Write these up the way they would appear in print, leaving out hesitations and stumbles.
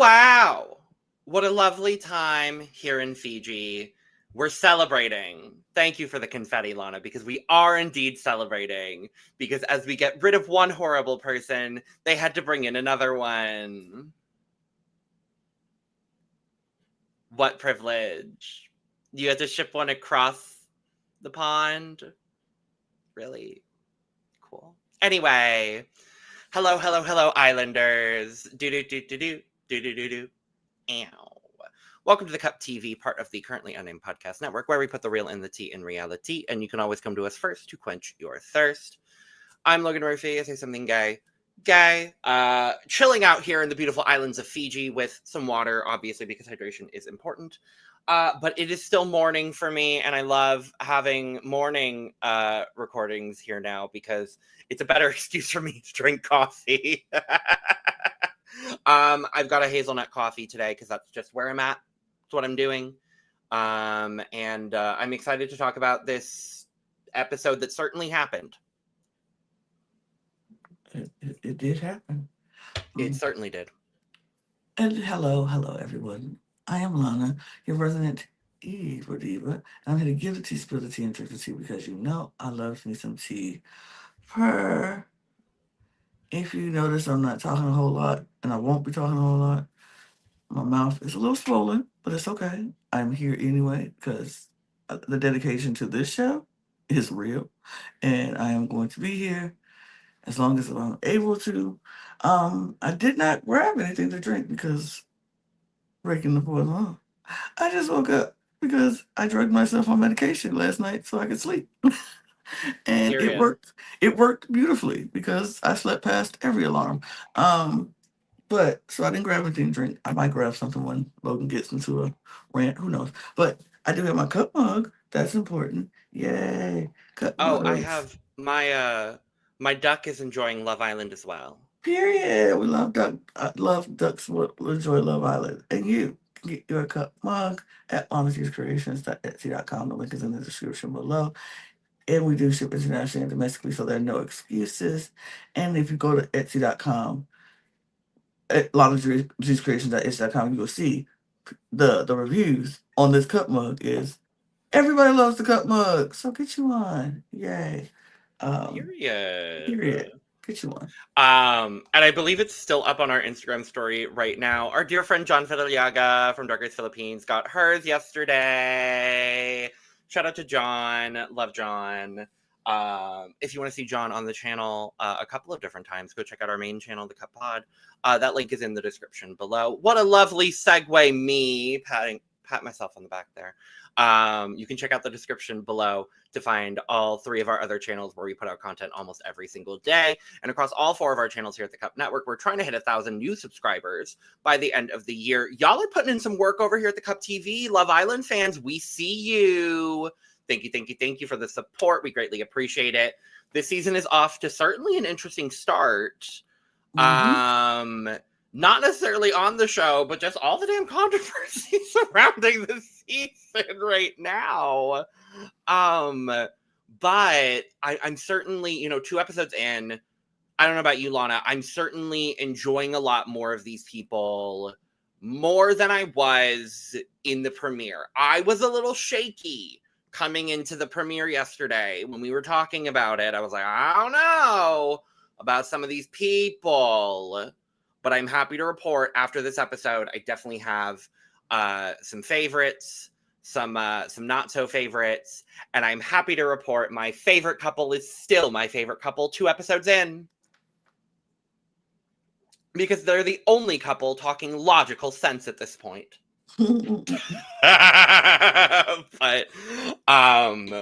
wow. What a lovely time here in Fiji. We're celebrating. Thank you for the confetti, Lana, because we are indeed celebrating. Because as we get rid of one horrible person, they had to bring in another one. What privilege. You had to ship one across the pond? Really? Cool. Anyway, hello, Islanders. Do. Ow. Welcome to the Cup TV, part of the Currently Unnamed Podcast Network, where we put the real in the tea in reality, and you can always come to us first to quench your thirst. I'm Logan Murphy. I say something gay. Chilling out here in the beautiful islands of Fiji with some water, obviously, because hydration is important. But it is still morning for me, and I love having morning recordings here now because it's a better excuse for me to drink coffee. I've got a hazelnut coffee today because that's just where I'm at. That's what I'm doing. And I'm excited to talk about this episode that certainly happened. It did happen. It certainly did. And hello, everyone. I am Lana, your resident evil diva. And I'm here to give the tea, spill the tea, and drink the tea because you know I love me some tea. Purr. If you notice, I'm not talking a whole lot, and I won't be talking a whole lot. My mouth is a little swollen, but it's okay. I'm here anyway because the dedication to this show is real, and I am going to be here as long as I'm able to. I did not grab anything to drink because breaking the fourth law. I just woke up because I drugged myself on medication last night so I could sleep. And it worked. It worked beautifully because I slept past every alarm. But so I didn't grab anything to drink. I might grab something when Logan gets into a rant. Who knows? But I do have my cup mug. That's important. Yay. Cup mugs. I have my duck is enjoying Love Island as well. Period. We love duck. I love ducks. Will enjoy Love Island. And you can get your cup mug at honestycreations.etsy.com. The link is in the description below. And we do ship internationally and domestically, so there are no excuses. And if you go to etsy.com, at honestycreations.etsy.com, you will see the reviews on this cup mug is everybody loves the cup mug. So get you one. Yay. Period. Get you one. And I believe it's still up on our Instagram story right now. Our dear friend John Fideliaga from Dark Arts Philippines got hers yesterday. Shout out to John. Love John. If you want to see John on the channel a couple of different times, go check out our main channel, The Cup Pod. That link is in the description below. What a lovely segue, me pat myself on the back there. You can check out the description below to find all three of our other channels where we put out content almost every single day. And across all four of our channels here at the Cup Network, we're trying to hit 1,000 new subscribers by the end of the year. Y'all are putting in some work over here at the Cup TV. Love Island fans, we see you. Thank you for the support. We greatly appreciate it. This season is off to certainly an interesting start. Mm-hmm. Not necessarily on the show, but just all the damn controversy surrounding the season right now. But I'm certainly, 2 episodes in, I don't know about you, Lana, I'm certainly enjoying a lot more of these people more than I was in the premiere. I was a little shaky coming into the premiere yesterday when we were talking about it. I was like, I don't know about some of these people. But I'm happy to report after this episode, I definitely have some favorites, some not so favorites, and I'm happy to report my favorite couple is still my favorite couple 2 episodes in. Because they're the only couple talking logical sense at this point. But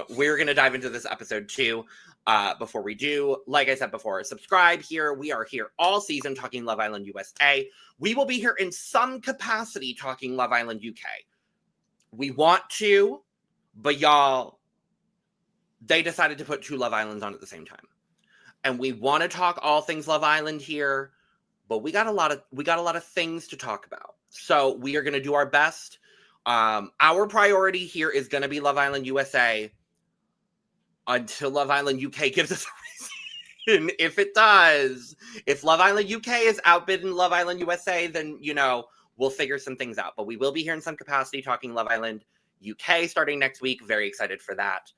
we're going to dive into this episode too. Before we do, like I said before, subscribe here. We are here all season talking Love Island USA. We will be here in some capacity talking Love Island UK. We want to, but y'all, they decided to put 2 Love Islands on at the same time. And we want to talk all things Love Island here, but we got a lot of things to talk about. So we are going to do our best. Our priority here is going to be Love Island USA. Until Love Island UK gives us a reason. If it does, if Love Island UK is outbidden Love Island USA, then, We'll figure some things out, but we will be here in some capacity talking Love Island UK starting next week. Very excited for that.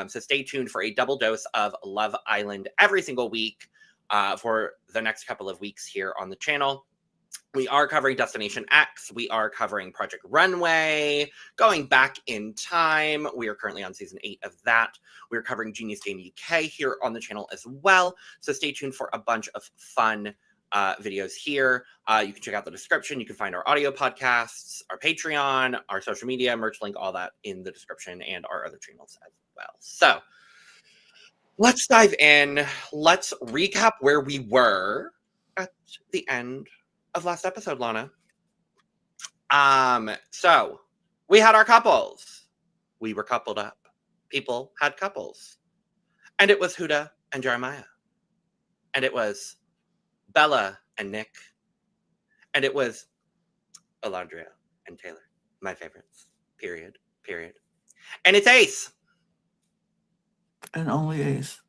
So stay tuned for a double dose of Love Island every single week for the next couple of weeks here on the channel. We are covering Destination X. We are covering Project Runway, going back in time. We are currently on season 8 of that. We're covering Genius Game UK here on the channel as well. So stay tuned for a bunch of fun videos here. You can check out the description. You can find our audio podcasts, our Patreon, our social media, merch link, all that in the description, and our other channels as well. So let's dive in. Let's recap where we were at the end of last episode, Lana. So we had our couples. We were coupled up. People had couples. And it was Huda and Jeremiah. And it was Belle-A and Nick. And it was Alondria and Taylor. My favorites. Period. And it's Ace. And only Ace.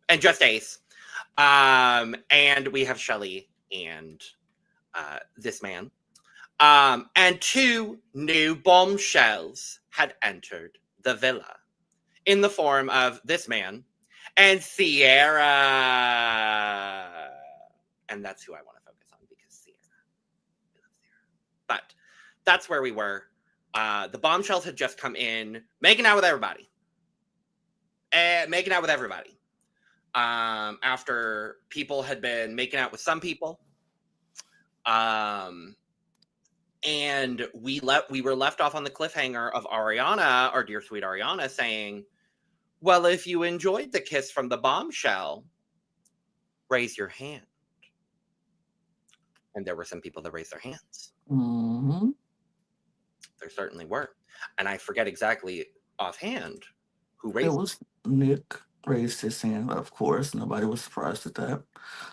And just Ace. And we have Shelly and this man. And 2 new bombshells had entered the villa in the form of this man and Sierra. And that's who I want to focus on because Sierra. But that's where we were. The bombshells had just come in, making out with everybody. After people had been making out with some people. And we were left off on the cliffhanger of Ariana, our dear sweet Ariana, saying, well, if you enjoyed the kiss from the bombshell, raise your hand. And there were some people that raised their hands. Mm-hmm. There certainly were. And I forget exactly offhand who raised it. It was Nick raised his hand, of course. Nobody was surprised at that.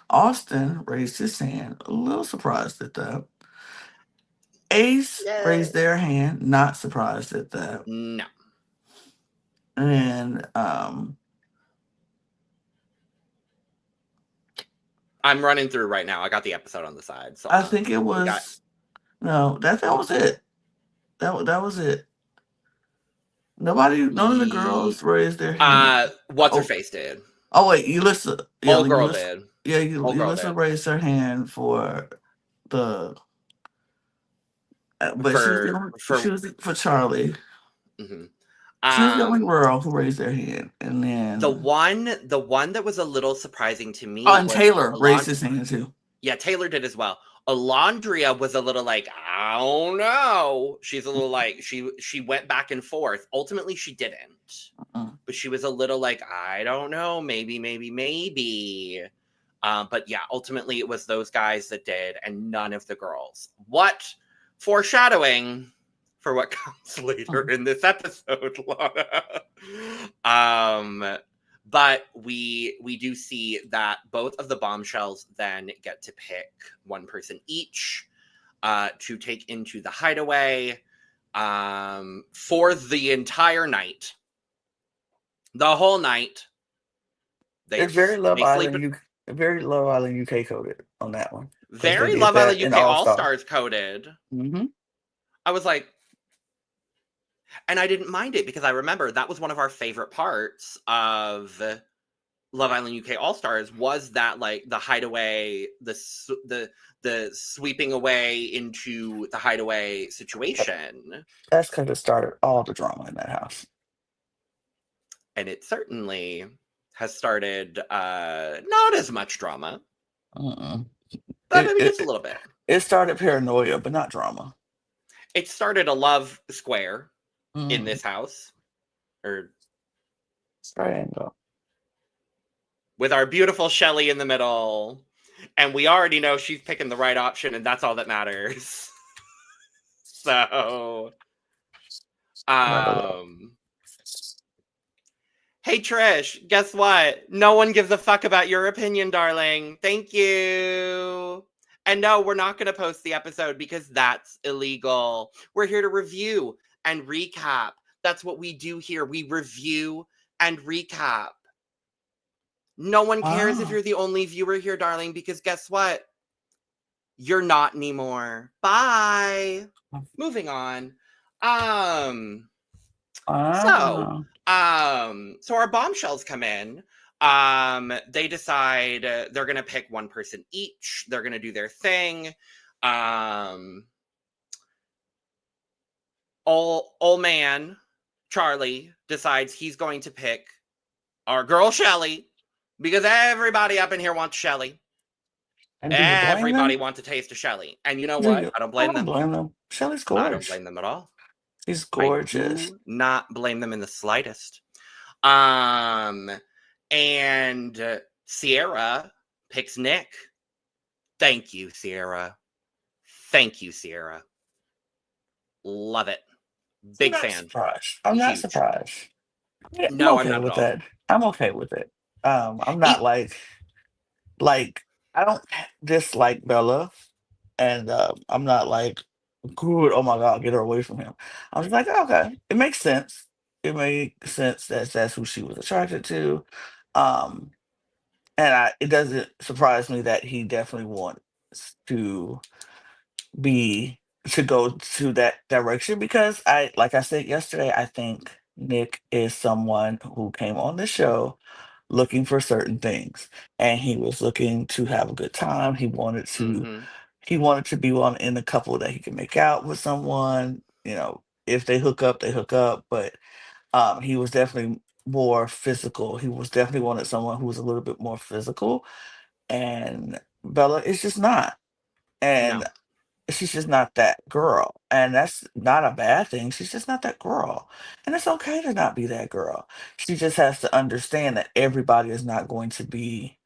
Austin raised his hand, a little surprised at that. Ace raised their hand, not surprised at that. No. And I'm running through right now. I got the episode on the side. So I think it was that was it. That was it. None of the girls raised their hand. What's her face did? Oh wait, Yulissa. Yeah, Old girl did. Yeah, Yulissa raised her hand for the. But she was for Charlie. Mm-hmm. She was the only girl who raised their hand, and then the one that was a little surprising to me. Oh, and Taylor raised his hand too. Yeah, Taylor did as well. Alondria was a little like, I don't know. She's a little like she went back and forth. Ultimately, she didn't, but she was a little like, I don't know, maybe. But yeah, ultimately it was those guys that did, and none of the girls. What foreshadowing for what comes later in this episode, Lana. But we do see that both of the bombshells then get to pick one person each to take into the hideaway for the entire night. The whole night. It's very Love Island UK coded on that one. Very Love Island UK All-Stars coded. Mm-hmm. I was like, and I didn't mind it because I remember that was one of our favorite parts of Love Island UK All-Stars was that like the hideaway, the sweeping away into the hideaway situation. That's because it started all the drama in that house. And it certainly has started not as much drama. But maybe just a little bit. It started paranoia, but not drama. It started a love square. In this house, or triangle, with our beautiful Shelly in the middle, and we already know she's picking the right option, and that's all that matters. So, hey Trish, guess what? No one gives a fuck about your opinion, darling. Thank you. And no, we're not going to post the episode because that's illegal. We're here to review and recap. That's what we do here. We review and recap. No one cares if you're the only viewer here, darling, because guess what? You're not anymore. Bye. Moving on. So our bombshells come in. They decide they're gonna pick one person each. They're gonna do their thing. Old man Charlie decides he's going to pick our girl Shelly because everybody up in here wants Shelly. And do you blame Everybody them? wants a taste of Shelly. And you know Do what? you? I don't I blame don't them. blame them. Shelly's I don't gorgeous. blame them at all. She's I gorgeous. do not blame them in the slightest. And Sierra picks Nick. Thank you, Sierra. Thank you, Sierra. Love it. Big fan. Surprised. I'm not Huge. surprised. Yeah, No, I'm okay I'm not with at all. that. I'm okay with it. I'm not like I don't dislike Bella, and I'm not like, good. Oh my God, get her away from him. I was like, okay, it makes sense. It makes sense that that's who she was attracted to. Um, and it doesn't surprise me that he definitely wants to be to go to that direction because like I said yesterday, I think Nick is someone who came on the show looking for certain things, and he was looking to have a good time. Mm-hmm. He wanted to be one in a couple that he can make out with someone. If they hook up, they hook up. But he was definitely more physical. He was definitely wanted someone who was a little bit more physical, and Bella is just not. And No. she's just not that girl. And that's not a bad thing. She's just not that girl. And it's okay to not be that girl. She just has to understand that everybody is not going to be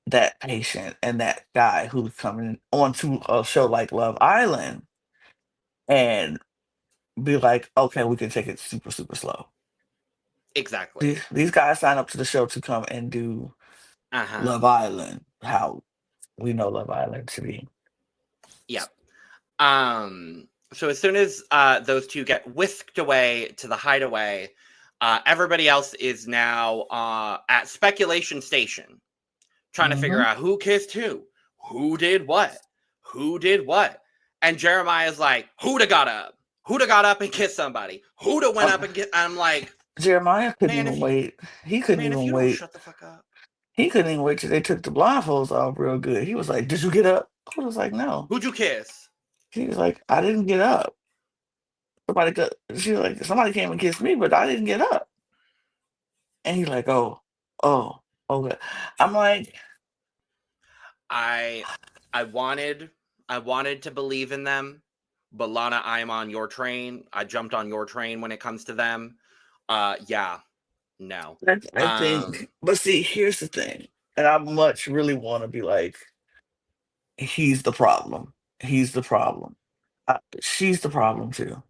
that patient and that guy who's coming onto a show like Love Island and be like, okay, we can take it super, super slow. Exactly. These guys sign up to the show to come and do Uh-huh. Love Island, how we know Love Island to be. Yep. So as soon as those two get whisked away to the hideaway, everybody else is now at speculation station, trying to figure Hmm. out who kissed who did what, and Jeremiah's like, who'da got up, and kissed somebody, who'da went up and get. I'm like, Jeremiah couldn't man, even wait. He couldn't if even you don't wait. shut the fuck up. He couldn't even wait till they took the blindfolds off real good. He was like, "Did you get up?" I was like, "No." Who'd you kiss? He was like, "I didn't get up." She was like, "Somebody came and kissed me, but I didn't get up." And he's like, "Oh, oh, okay." I'm like, I wanted to believe in them, but Lana, I'm on your train. I jumped on your train when it comes to them. Yeah, no. I think, but see, here's the thing, and I much really want to be like, he's the problem. He's the problem. She's the problem too.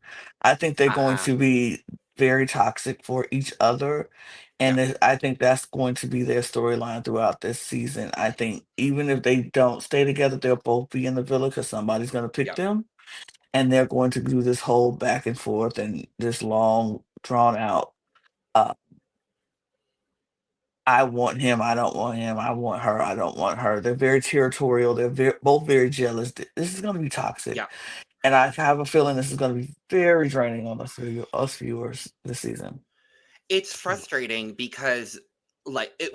I think they're going Uh-huh. to be very toxic for each other, and Yep. I think that's going to be their storyline throughout this season. I think even if they don't stay together, they'll both be in the villa because somebody's going to pick Yep. them, and they're going to do this whole back and forth and this long, drawn out. Uh, I want him. I don't want him. I want her. I don't want her. They're very territorial. Both very jealous. This is going to be toxic. Yep. And I have a feeling this is going to be very draining on us viewers this season. It's frustrating because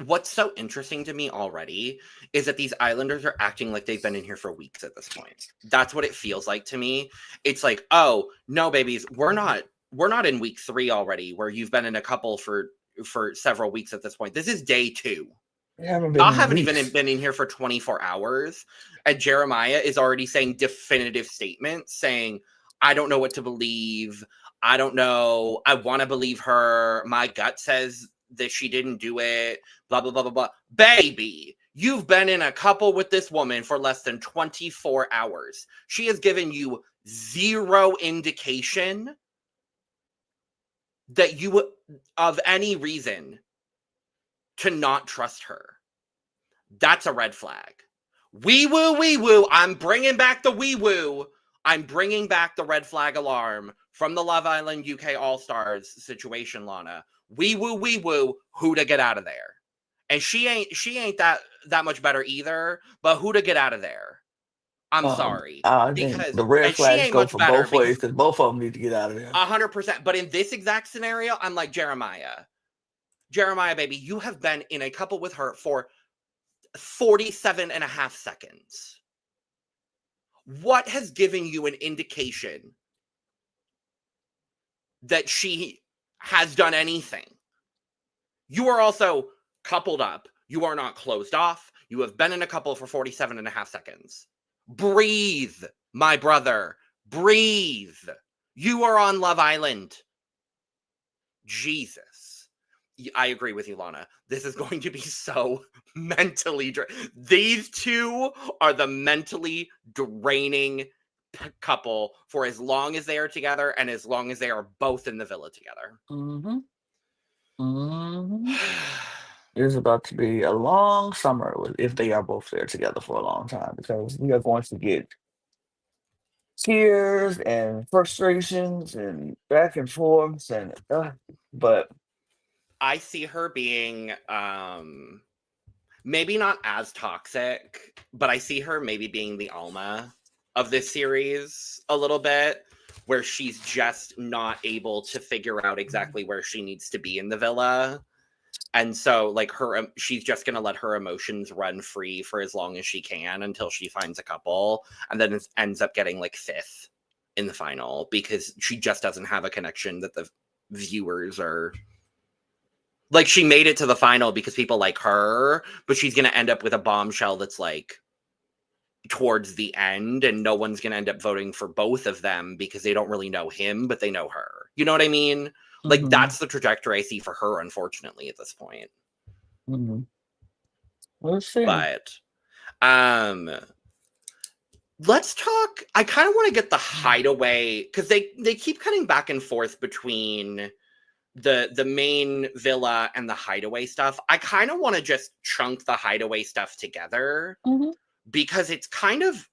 what's so interesting to me already is that these islanders are acting like they've been in here for weeks at this point. That's what it feels like to me. It's like, oh no, babies, we're not in week 3 already where you've been in a couple for several weeks at this point. This is day 2. Y'all haven't even been in here for 24 hours. And Jeremiah is already saying definitive statements saying, I don't know what to believe. I don't know. I want to believe her. My gut says that she didn't do it. Blah, blah, blah, blah, blah. Baby, you've been in a couple with this woman for less than 24 hours. She has given you zero indication that you, of any reason, to not trust her. That's a red flag. Wee woo. I'm bringing back the wee woo. I'm bringing back the red flag alarm from the Love Island UK All Stars situation, Lana. Wee woo. Who to get out of there? And she ain't that much better either. But who to get out of there? I'm sorry. I think Because, the red and she flags ain't go much for better both ways because because both of them need to get out of there. 100%. But in this exact scenario, I'm like, Jeremiah, baby, you have been in a couple with her for 47 and a half seconds. What has given you an indication that she has done anything? You are also coupled up. You are not closed off. You have been in a couple for 47 and a half seconds. Breathe, my brother. Breathe. You are on Love Island. Jesus. I agree with you, Lana. This is going to be so mentally these two are the mentally draining couple for as long as they are together and as long as they are both in the villa together. Mm-hmm. Mm-hmm. It's about to be a long summer if they are both there together for a long time because we are going to get tears and frustrations and back and forths and but I see her being maybe not as toxic, but I see her maybe being the Alma of this series a little bit, where she's just not able to figure out exactly where she needs to be in the villa. And so, like, she's just going to let her emotions run free for as long as she can until she finds a couple, and then ends up getting, like, fifth in the final because she just doesn't have a connection that the viewers are... Like, she made it to the final because people like her, but she's going to end up with a bombshell that's, like, towards the end, and no one's going to end up voting for both of them because they don't really know him, but they know her. You know what I mean? Like, that's the trajectory I see for her, unfortunately, at this point. We'll see. But, let's talk. I kind of want to get the hideaway, because they keep cutting back and forth between the main villa and the hideaway stuff. I kind of want to just chunk the hideaway stuff together because it's kind of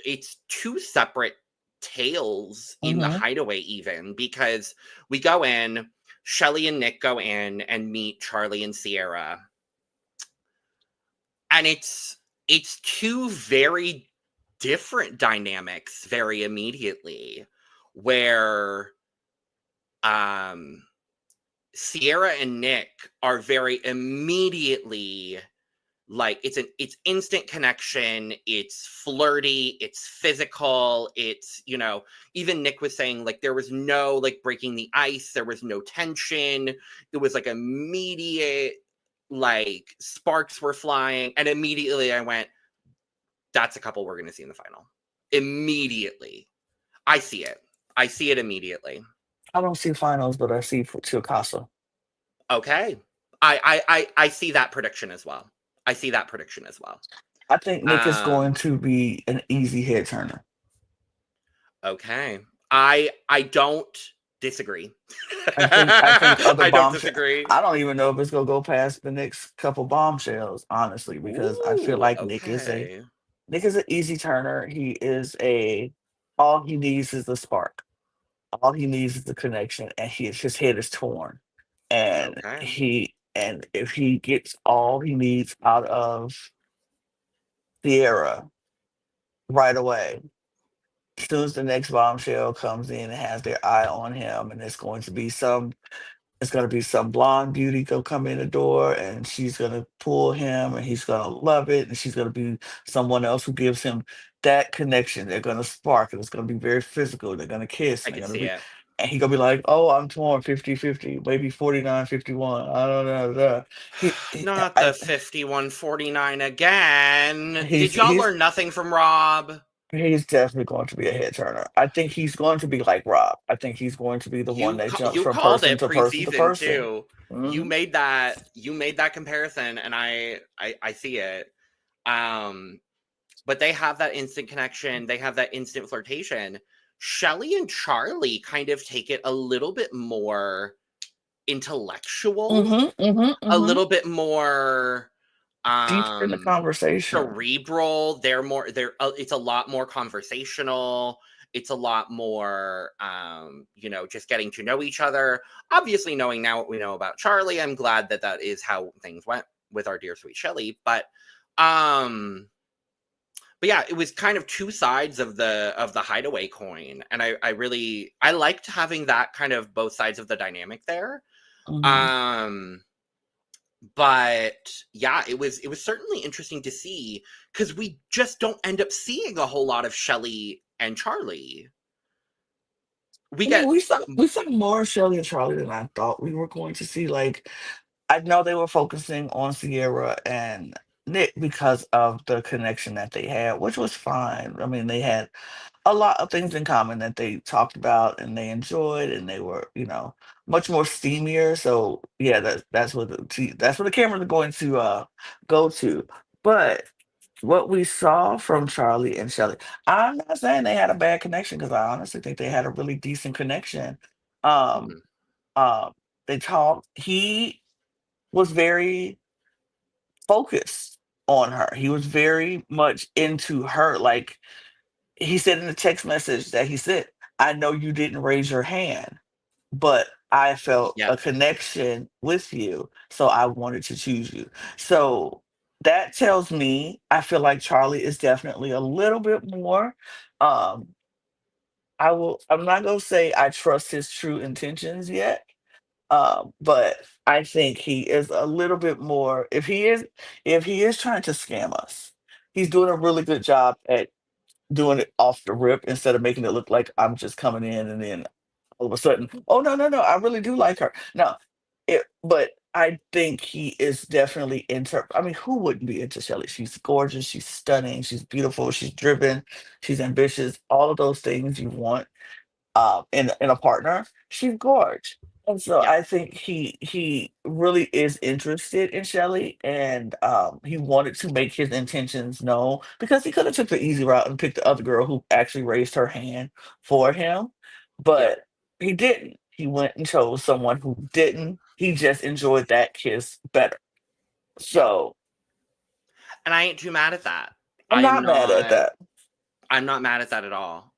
it's two separate tales in the hideaway, even because we go in, Shelly and Nick go in and meet Charlie and Sierra, and it's two very different dynamics very immediately, where Sierra and Nick are very immediately, like, it's instant connection, it's flirty, it's physical, it's, you know, even Nick was saying, like, there was no, like, breaking the ice, there was no tension, it was, like, immediate, like, sparks were flying, and immediately I went, that's a couple we're going to see in the final. Immediately. I see it immediately. I don't see finals, but I see Chilcasa. Okay. I see that prediction as well. I think Nick is going to be an easy head turner. Okay. I don't disagree. I think other I don't bombshells. disagree. I don't even know if it's gonna go past the next couple bombshells, honestly, because I feel like Nick is an easy turner. He is all he needs is the spark. All he needs is the connection, and his head is torn. And if he gets all he needs out of Sierra right away, as soon as the next bombshell comes in and has their eye on him, and it's going to be some blonde beauty go come in the door, and she's gonna pull him, and he's gonna love it, and she's gonna be someone else who gives him that connection. They're gonna spark, and it's gonna be very physical. They're gonna kiss, and and he's gonna be like, "Oh, I'm torn 50-50, maybe 49-51. I don't know." Not the 51-49 again. Did y'all learn nothing from Rob? He's definitely going to be a head turner. I think he's going to be like Rob. I think he's going to be the one that jumps from person to person to person. Too. You made that comparison, and I see it. But they have that instant connection. They have that instant flirtation. Shelly and Charlie kind of take it a little bit more intellectual, a little bit more deeper in the conversation, cerebral. It's a lot more conversational. It's a lot more just getting to know each other. Obviously, knowing now what we know about Charlie, I'm glad that is how things went with our dear sweet Shelly. But yeah, it was kind of two sides of the hideaway coin, and I liked having that kind of both sides of the dynamic there. Mhm. Um, but yeah, it was certainly interesting to see because we just don't end up seeing a whole lot of Shelley and Charlie. We I mean, get we saw more of Shelley and Charlie than I thought we were going to see. Like, I know they were focusing on Sierra and Nick because of the connection that they had, which was fine. I mean, they had a lot of things in common that they talked about and they enjoyed, and they were, much more steamier. So yeah, that's where the cameras are going to go to. But what we saw from Charlie and Shelley, I'm not saying they had a bad connection because I honestly think they had a really decent connection. Um, Mhm. um, they talked. He was very focused on her. He was very much into her. Like, he said in the text message that he said, I know you didn't raise your hand, but I felt Yeah, a connection with you, so I wanted to choose you. So that tells me I feel like Charlie is definitely a little bit more. Um, I'm not gonna say I trust his true intentions yet, but I think he is a little bit more. If he is trying to scam us, he's doing a really good job at doing it off the rip instead of making it look like I'm just coming in and then all of a sudden, oh no, no, no, I really do like her. No, but I think he is definitely into. I mean, who wouldn't be into Shelley? She's gorgeous, she's stunning, she's beautiful, she's driven, she's ambitious, all of those things you want in a partner. She's gorgeous. And so yeah, I think he really is interested in Shelly, and he wanted to make his intentions known because he could have took the easy route and picked the other girl who actually raised her hand for him, yep. but he didn't. He went and chose someone who didn't. He just enjoyed that kiss better. Yeah. So And I ain't too mad at that. I'm I am not mad at not that. I'm not mad at that at all.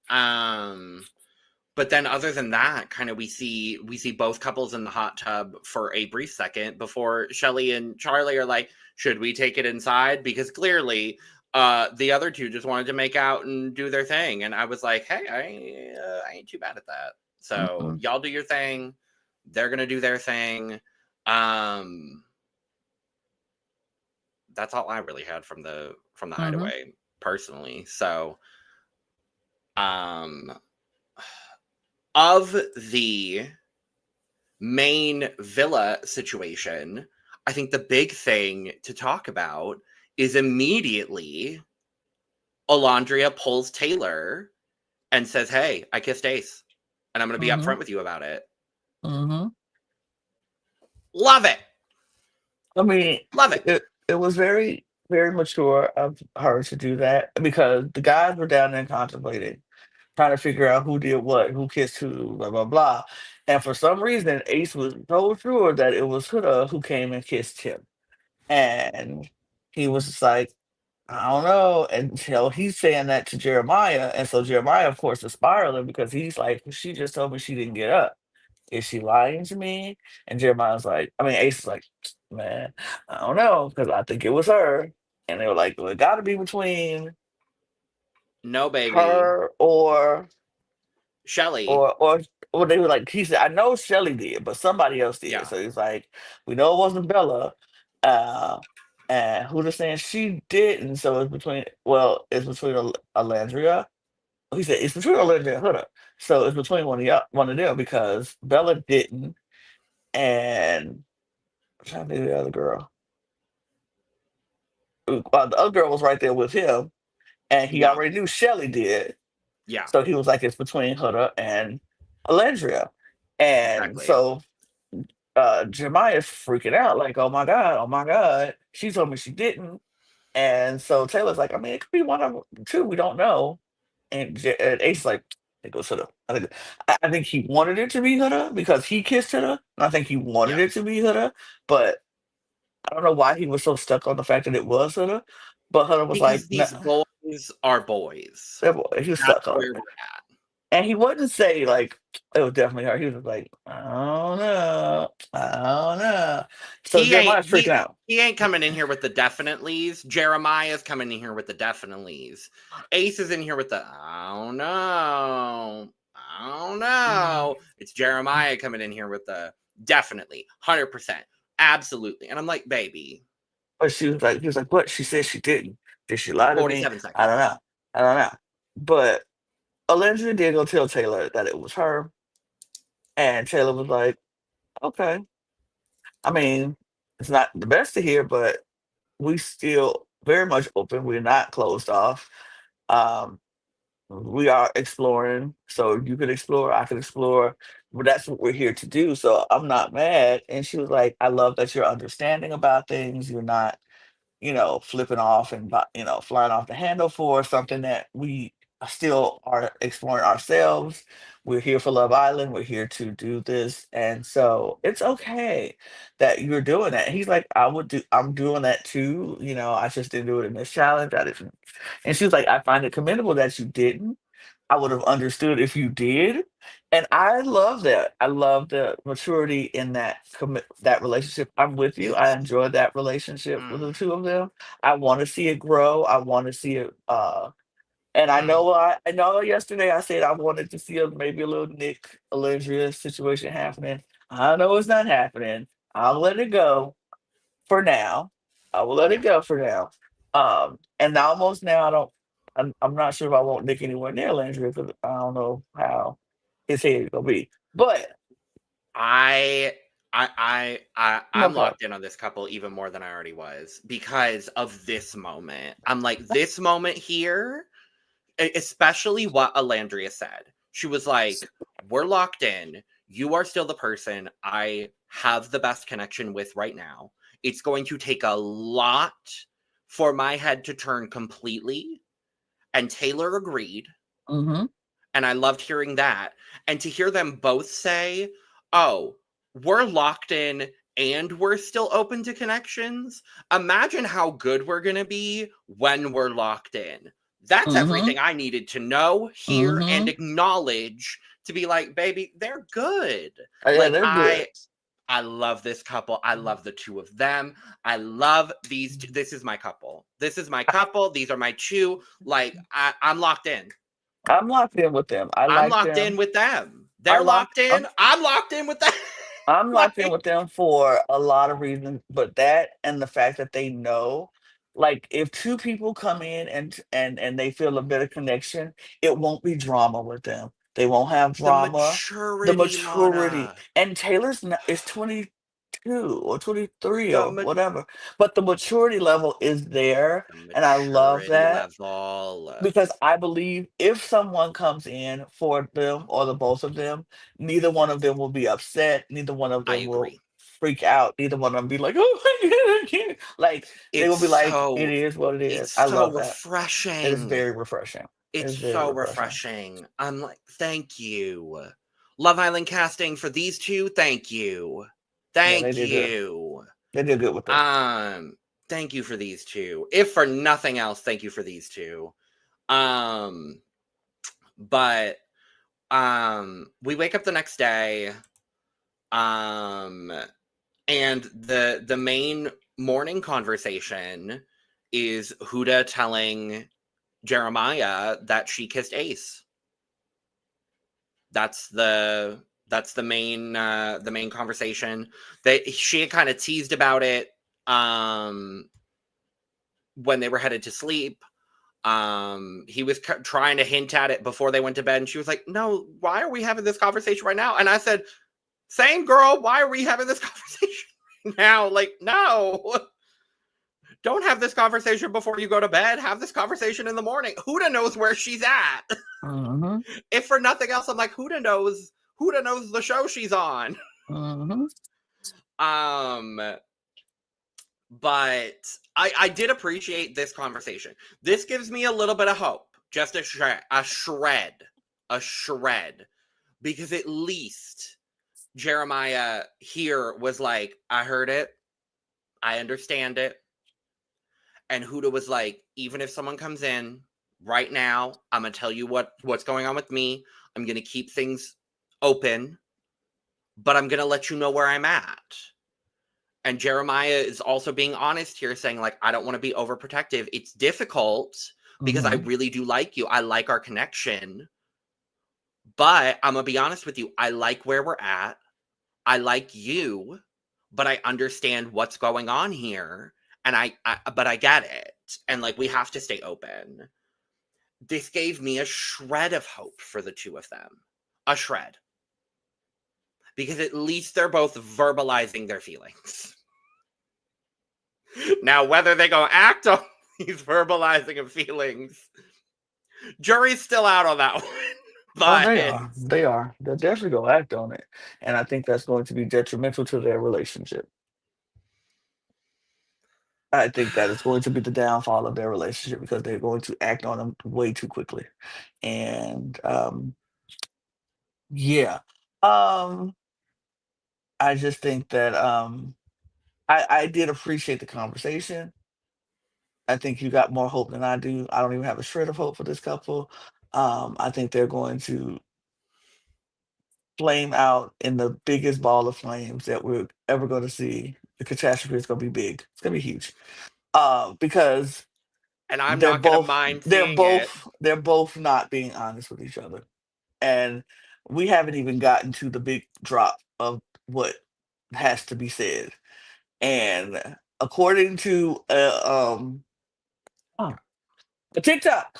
But then other than that, kind of we see both couples in the hot tub for a brief second before Shelley and Charlie are like, should we take it inside? Because clearly the other two just wanted to make out and do their thing. And I was like, hey, I ain't too bad at that. So Mm-mm, y'all do your thing. They're gonna do their thing. Um that's all I really had from the mhm, hideaway personally. So um of the main villa situation, I think the big thing to talk about is immediately Alondria pulls Taylor and says, hey, I kissed Ace and I'm going to be mhm, upfront with you about it. mhm. Love it. I mean, Love it. it was very, very mature of her to do that because the guys were down there contemplating, trying to figure out who did what, who kissed who, blah blah blah. And for some reason, Ace was so sure that it was Huda who came and kissed him, and he was just like, I don't know. Until he's saying that to Jeremiah, and so Jeremiah, of course, is spiraling because he's like, she just told me she didn't get up. Is she lying to me? And Jeremiah's like, I mean, Ace is like, man, I don't know, because I think it was her. And they were like, well, it got to be between No, baby. her or Shelly. or or or they were like, he said, I know Shelly did, but somebody else did. Yeah. So he's like, we know it wasn't Bella. Uh, and who saying she didn't. So it's between Alandria. He said it's between Alandria and Huda. So it's between one of them because Bella didn't, and I'm trying to think of the other girl. The other girl was right there with him, and he Yeah. already knew Shelly did. Yeah. So he was like, it's between Huda and Alandria. And Exactly. so Jeremiah's freaking out, like, oh my God, she told me she didn't. And so Taylor's like, I mean, it could be one of them too, we don't know. And Ace like, it goes Huda. I think he wanted it to be Huda because he kissed Huda. And I think he wanted Yeah. it to be Huda, but I don't know why he was so stuck on the fact that it was Huda. But Huda was like, Because nah, these boys are boys. that boy, he was That's stuck on where it. we're at. And he wouldn't say like it was definitely her. He was like, I don't know, I don't know. So He ain't Jeremiah's freaking out. he ain't coming in here with the definitely's. Jeremiah's coming in here with the definitelys. Ace is in here with the I don't know. I don't know. It's Jeremiah coming in here with the definitely 100%. Absolutely. And I'm like, baby. But he was like, what? She said she didn't. Did she lie to me? 47 I don't seconds. know. I don't know. But Alondra did go tell Taylor that it was her. And Taylor was like, okay. I mean, it's not the best to hear, but we still very much open. We're not closed off. Um, we are exploring. So you can explore, I can explore. But that's what we're here to do. So I'm not mad. And she was like, I love that you're understanding about things. You're not, flipping off and flying off the handle for something that we still are exploring ourselves. We're here for Love Island. We're here to do this, and so it's okay that you're doing that. He's like, I'm doing that too. I just didn't do it in this challenge. I didn't. And she was like, I find it commendable that you didn't. I would have understood if you did. And I love that. I love the maturity in that relationship. I'm with you. I It's enjoyed that relationship with mm, the two of them. I want to see it grow. I want to see it and mm, I know yesterday I said I wanted to see maybe a little Nick Alendria situation happening. I know it's not happening. I'll let it go for now. I will let it yeah. go for now. And almost now I'm not sure if I want Nick anywhere near Landry because I don't know how his head is gonna be. But I I'm okay. locked in on this couple even more than I already was because of this moment. I'm like, this moment here, especially what Alandria said. She was like, we're locked in. You are still the person I have the best connection with right now. It's going to take a lot for my head to turn completely. And Taylor agreed. Mm-hmm. And I loved hearing that. And to hear them both say, oh, we're locked in and we're still open to connections. Imagine how good we're going to be when we're locked in. That's Mm-hmm. everything I needed to know, hear, and Mm-hmm. acknowledge to be like, baby, they're good. Yeah, Like, they're good. I love this couple. I love the two of them. I love these. This is my couple. This is my couple. These are my two. Like, I'm locked in. I'm locked in with them. I I'm like locked in them. with them. I They're locked. locked in. I'm locked in with them. I'm locked in like, with them for a lot of reasons, but that and the fact that they know, like, if two people come in and they feel a bit of connection, it won't be drama with them. They won't have the drama. The maturity, maturity, Lana. and Taylor's not, is 22 or 23 The, or ma- whatever, but the maturity level is there, the and I love maturity that. level. Because I believe if someone comes in for them or the both of them, neither one of Yes, them will be upset. Neither one of I them will agree. freak out. Neither one of them be like, "Oh my god, I can't." Like they It's will be like, "It so, is what it is." it's I so love that. It is refreshing. very refreshing. It It's is very so refreshing. refreshing. I'm like, thank you. Love Island casting for these two. Thank you. Yeah, they Thank did good. you. They did good with them. Um, Thank you for these two. If for nothing else, thank you for these two. Um, but we wake up the next day, um, and the main morning conversation is Huda telling Jeremiah that she kissed Ace. That's the main conversation. She had kind of teased about it um when they were headed to sleep. He was trying to hint at it before they went to bed, and she was like, no, why are we having this conversation right now? And I said, same girl, why are we having this conversation right now? Like, no, don't have this conversation before you go to bed. Have this conversation in the morning. Huda knows where she's at. Mm-hmm. If for nothing else, I'm like, Huda knows the show she's on. Mm-hmm. um but I did appreciate this conversation. This gives me a little bit of hope, just a shred, because at least Jeremiah here was like, I heard it, I understand it, and Huda was like, even if someone comes in Right now, I'm gonna tell you what's going on with me. I'm gonna keep things open, but I'm gonna let you know where I'm at. And Jeremiah is also being honest here, saying, like, I don't want to be overprotective. It's difficult because I Mm-hmm. really do like you. I like our connection. But I'm going to be honest with you. I like where we're at. I like you, but I understand what's going on here. And but I get it. And like, we have to stay open. This gave me a shred of hope for the two of them. A shred. Because at least they're both verbalizing their feelings. Now, whether they go act on these verbalizing of feelings, jury's still out on that one. Oh, But they are. They are. They're definitely gonna act on it, and I think that's going to be detrimental to their relationship. I think that is going to be the downfall of their relationship because they're going to act on them way too quickly, and yeah, um, I just think that I did appreciate the conversation. I think you got more hope than I do. I don't even have a shred of hope for this couple. I think they're going to flame out in the biggest ball of flames that we're ever going to see. The catastrophe is going to be big. It's going to be huge. Because and I'm they're not gonna both mind seeing it. they're both not being honest with each other, and we haven't even gotten to the big drop of what has to be said. And according to oh, a TikTok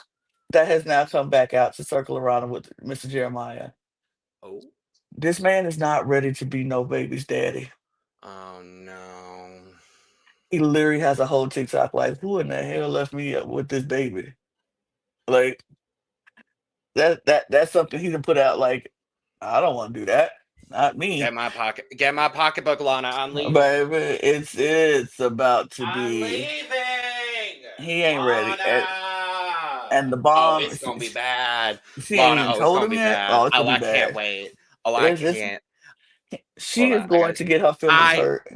that has now come back out to circle around with Mr. Jeremiah, Oh, this man is not ready to be no baby's daddy. oh no. He literally has a whole TikTok like, "Who in the hell left me up with this baby?" Like that's something he can put out. Like, I don't want to do that. Not me, Get my pocketbook, Lana. I'm leaving. baby. It's about to I'm be. leaving, He ain't ready, and Lana. the Oh, bomb. it's gonna be bad, She ain't Lana. even Oh, it's told gonna him be yet. bad. Oh, it's gonna Oh, be I can't bad. wait. Oh, I It's can't. she Hold is on, I going gotta. to get her feelings I hurt.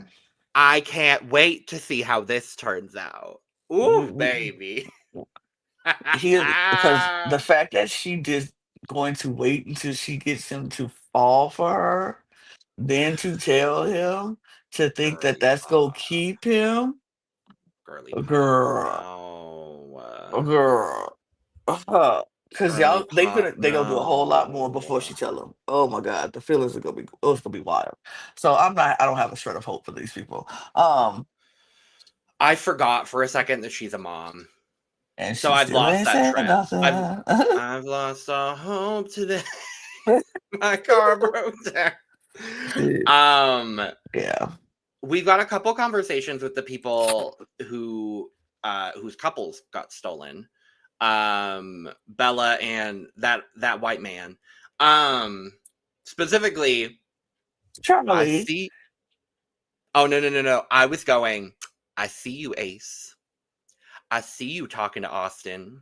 I can't wait to see how this turns out. Ooh, We, baby. he is because the fact that she just going to wait until she gets him to fall for her, then to tell him to think that Girly that's gonna pop. keep him, Girly pop. girl, No. girl, because Girly y'all pop. they gonna do a whole lot more before No. she tell him. Oh my god, the feelings are gonna be oh, it's gonna be wild. So I don't have a shred of hope for these people. Um, I forgot for a second that she's a mom. and So she I've still lost ain't that saying trend. nothing. I've lost all hope today. My car broke down. Um, Yeah. we've got a couple conversations with the people whose couples got stolen. Bella and that white man. Um, specifically, I Charlie. see. Oh, no. I was going. I see you, Ace. I see you talking to Austin,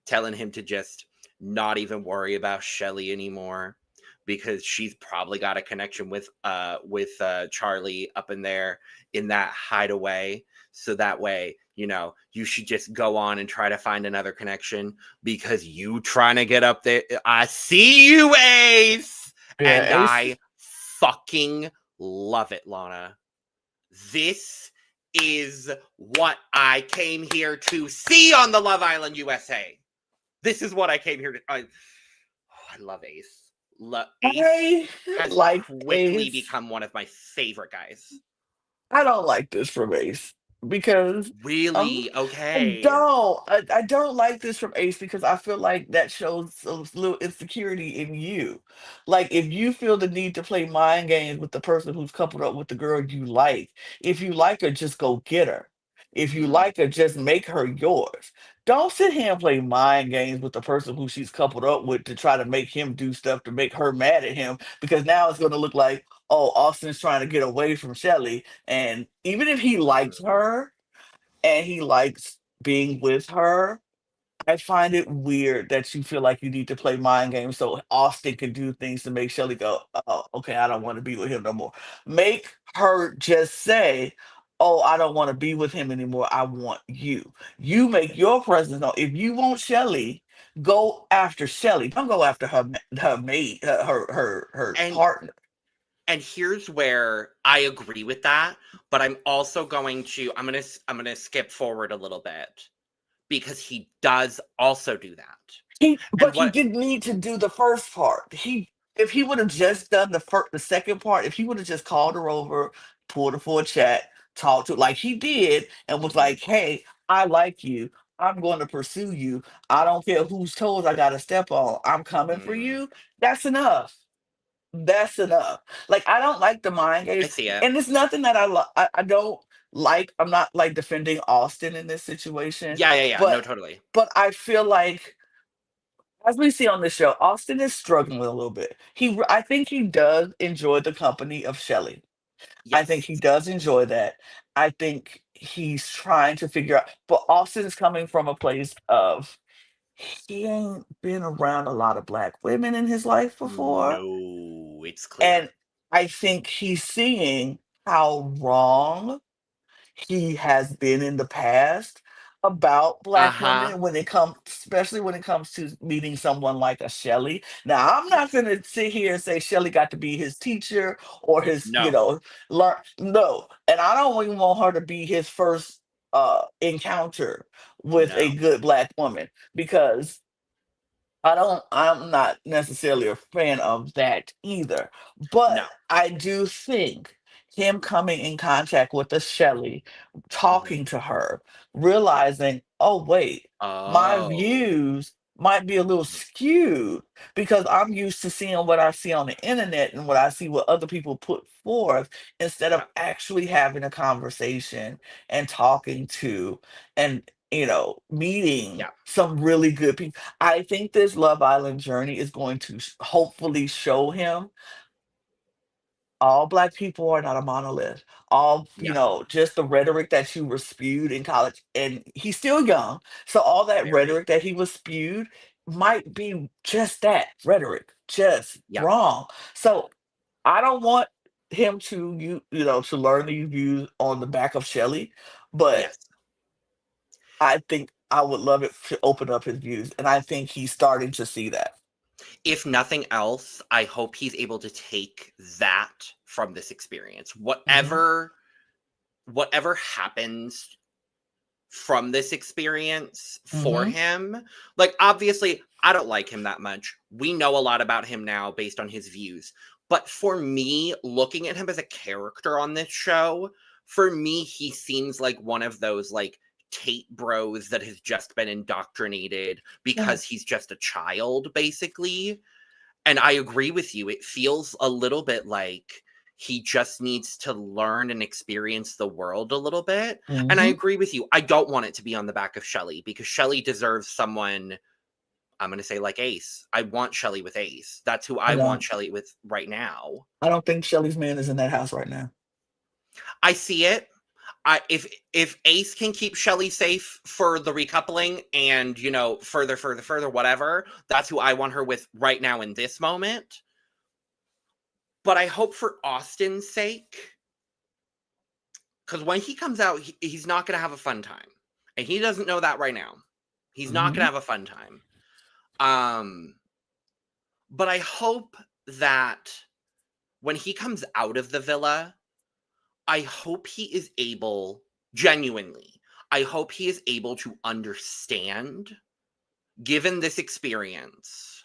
telling him to just not even worry about Shelly anymore because she's probably got a connection with Charlie up in there in that hideaway. So that way, you should just go on and try to find another connection because you trying to get up there. I see you, Ace, Yeah, and Ace. I fucking love it, Lana. This is what I came here to see on the Love Island USA. This is what I came here to. I love Ace. Ace I has like quickly Ace. become one of my favorite guys. I don't like this from Ace because um Really? Okay. I don't like this from Ace because I feel like that shows some little insecurity in you. Like if you feel the need to play mind games with the person who's coupled up with the girl you like, if you like her, just go get her. If you Mm-hmm. like her, just make her yours. Don't sit here and play mind games with the person who she's coupled up with to try to make him do stuff to make her mad at him because now it's going to look like, oh, Austin's trying to get away from Shelly. And even if he likes Mm-hmm. her and he likes being with her, I find it weird that you feel like you need to play mind games so Austin can do things to make Shelly go, oh, okay, I don't want to be with him no more. Make her just say, oh, I don't want to be with him anymore. I want you. You make your presence known. If you want Shelly, go after Shelly. Don't go after her mate, her And partner. and here's where I agree with that, but I'm also going to I'm going to skip forward a little bit because he does also do that. And But he what didn't need to do the first part. If he would have just done the second part, if he would have just called her over, pulled her for a chat, talked to her like he did, and was Mhm, like, "Hey, I like you. I'm going to pursue you. I don't care whose toes I got to step on. I'm coming for mm, you." That's enough. That's enough. Like I don't like the mind I games, see it. and it's nothing that I don't like. I'm not like defending Austin in this situation, Yeah, yeah, yeah. No, but totally. I feel like as we see on the show, Austin is struggling a little bit. I think he does enjoy the company of Shelley. I think Yes. he does enjoy that. I think he's trying to figure out, but Austin's coming from a place of he ain't been around a lot of black women in his life before. No, it's clear. And I think he's seeing how wrong he has been in the past about black Uh-huh. women when it comes, especially when it comes to meeting someone like a Shelley. Now, I'm not Yes. going to sit here and say Shelley got to be his teacher or his, No. learn. No, and I don't even want her to be his first encounter with No. a good black woman because I'm not necessarily a fan of that either. No. But I do think him coming in contact with a Shelley, Mhm. talking to her, Yeah. realizing, oh wait, my Oh. views might be a little Mhm. skewed because I'm used to seeing what I see on the internet and what I see what other people put forth instead of Yeah. actually having a conversation and talking to and meeting Yeah. some really good people. I think this Love Island journey is going to hopefully show him all black people are not a monolith. All, Yeah. just the rhetoric that you were spewed in college, and he's still young. So all that Very. rhetoric that he was spewed might be just that rhetoric, just Yeah. wrong. So I don't want him to to learn these views on the back of Shelley, but Yes. I think I would love it to open up his views, and I think he's starting to see that. If nothing else, I hope he's able to take that from this experience. Mhm, Whatever happens from this experience for mhm, him, like obviously I don't like him that much. We know a lot about him now based on his views. But for me, looking at him as a character on this show, for me he seems like one of those like Tate bros that has just been indoctrinated mhm. because he's just a child basically. And I agree with you. It feels a little bit like he just needs to learn and experience the world a little bit. And I Mhm. agree with you. I don't want it to be on the back of Shelly because Shelly deserves someone, I'm going to say like Ace. I want Shelly with Ace. That's who I I want don't. Shelly with right now. I don't think Shelly's man is in that house right now. I see it. If Ace can keep Shelly safe for the recoupling and further whatever, that's who I want her with right now in this moment. But I hope for Austin's sake, because when he comes out, he's not going to have a fun time, and he doesn't know that right now. He's not going to Mhm. have a fun time. Um, but I hope that when he comes out of the villa, I hope he is able, genuinely, I hope he is able to understand, given this experience,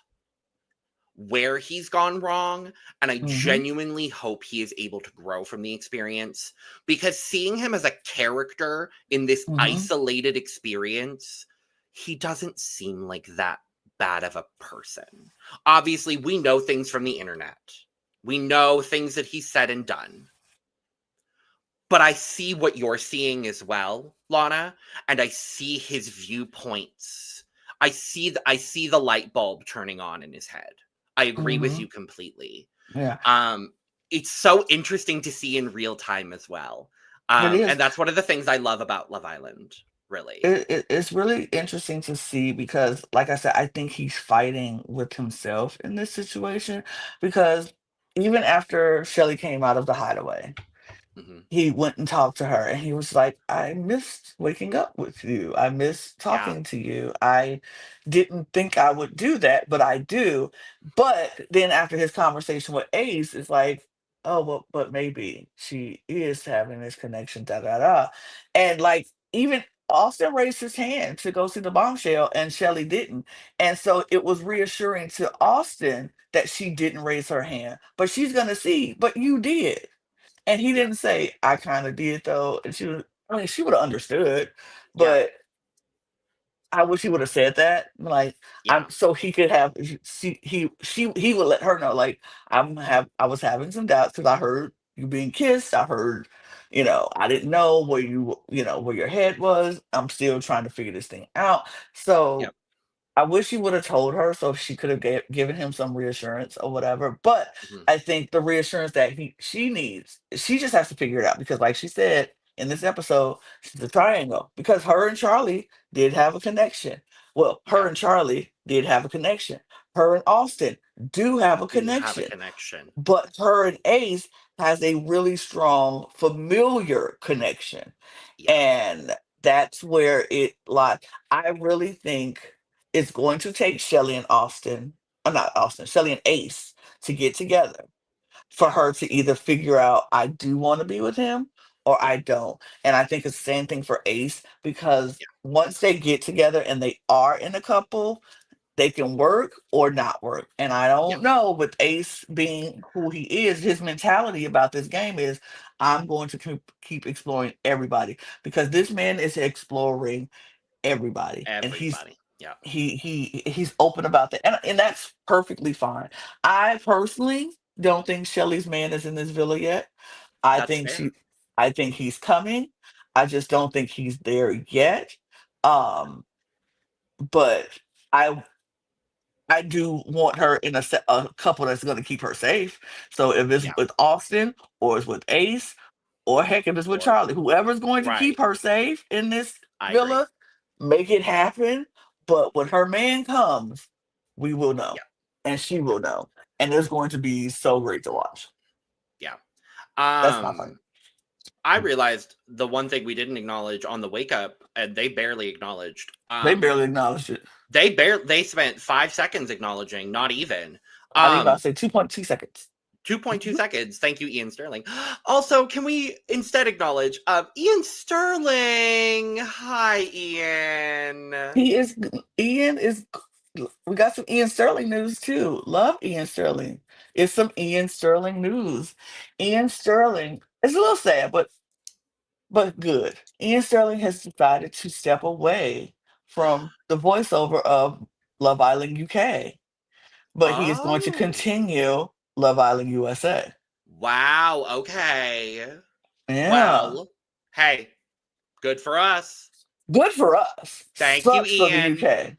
where he's gone wrong, and I Mhm. genuinely hope he is able to grow from the experience because seeing him as a character in this Mhm. isolated experience, he doesn't seem like that bad of a person. Obviously, we know things from the internet. We know things that he said and done. But I see what you're seeing as well, Lana, and I see his viewpoints. I see the light bulb turning on in his head. I agree with Mhm. you completely. Yeah, Um, it's so interesting to see in real time as well. it is. And that's one of the things I love about Love Island, really. It's really interesting to see because, like I said, I think he's fighting with himself in this situation because even after Shelly came out of the hideaway, Hmm. he went and talked to her and he was like, I missed waking up with you. I missed Yeah. talking to you. I didn't think I would do that, but I do. But then after his conversation with Ace, it's like, oh, well, but maybe she is having this connection, da da da. And like, even Austin raised his hand to go see the bombshell and Shelly didn't. And so it was reassuring to Austin that she didn't raise her hand, but she's going to see, but you did. And he Yeah. didn't say, "I kinda did though," and I mean, she would've understood, Yeah. but I wish he would've said that, like, Yeah. so he could have he would let her know, like, I was having some doubts because I heard you being kissed, I heard, I didn't know where where your head was, I'm still trying to figure this thing out, Yep. so I wish he would have told her so she could have given him some reassurance or whatever. But Hmm. I think the reassurance that she needs, she just has to figure it out because, like she said in this episode, she's a triangle because her and Charlie did have a connection. Well, her Yeah. and Charlie did have a connection. Her and Austin do have a Do have a connection, connection. but her and Ace has a really strong familiar connection, Yeah. and that's where it lies. I really think it's going to take Shelly and Austin, not Austin, Shelly and Ace to get together for Yeah. her to either figure out I do want to be with him or I don't. And I think it's the same thing for Ace because Yeah. once they get together and they are in a couple, they can work or not work. And I Yeah. don't know, with Ace being who he is, his mentality about this game is I'm going to keep exploring everybody because this man is exploring everybody and Everybody. Yeah. he's open about that and that's perfectly fine. I personally don't think Shelly's man is in this villa yet. I That's think fair. she I think he's coming. I just don't think he's there yet. Um but I I do want her in a couple that's going to keep her safe. So if it's Yeah. with Austin or it's with Ace or heck if it's with Or Charlie, whoever's going to keep right. her safe in this I agree. villa, make it happen. But when her man comes, we will know Yeah. and she Yeah. will know. And it's going to be so great to watch. Yeah. That's my point. I realized the one thing we didn't acknowledge on the wake up, and they barely acknowledged. They barely acknowledged it. They spent 5 seconds acknowledging, not even. I think about Um, to say 2.2 seconds. 2.2 seconds. Thank you, Ian Sterling. Also, can we instead acknowledge Ian Sterling? Hi, Ian. He is Ian is we got some Ian Sterling news too. Love Ian Sterling. It's some Ian Sterling news. Ian Sterling, it's a little sad, but good. Ian Sterling has decided to step away from the voiceover of Love Island UK, but he is going to Oh, continue Love Island USA. wow. Okay. Yeah. Well, hey, good for us. Good for us. Thank you, Sucks for the Ian. UK.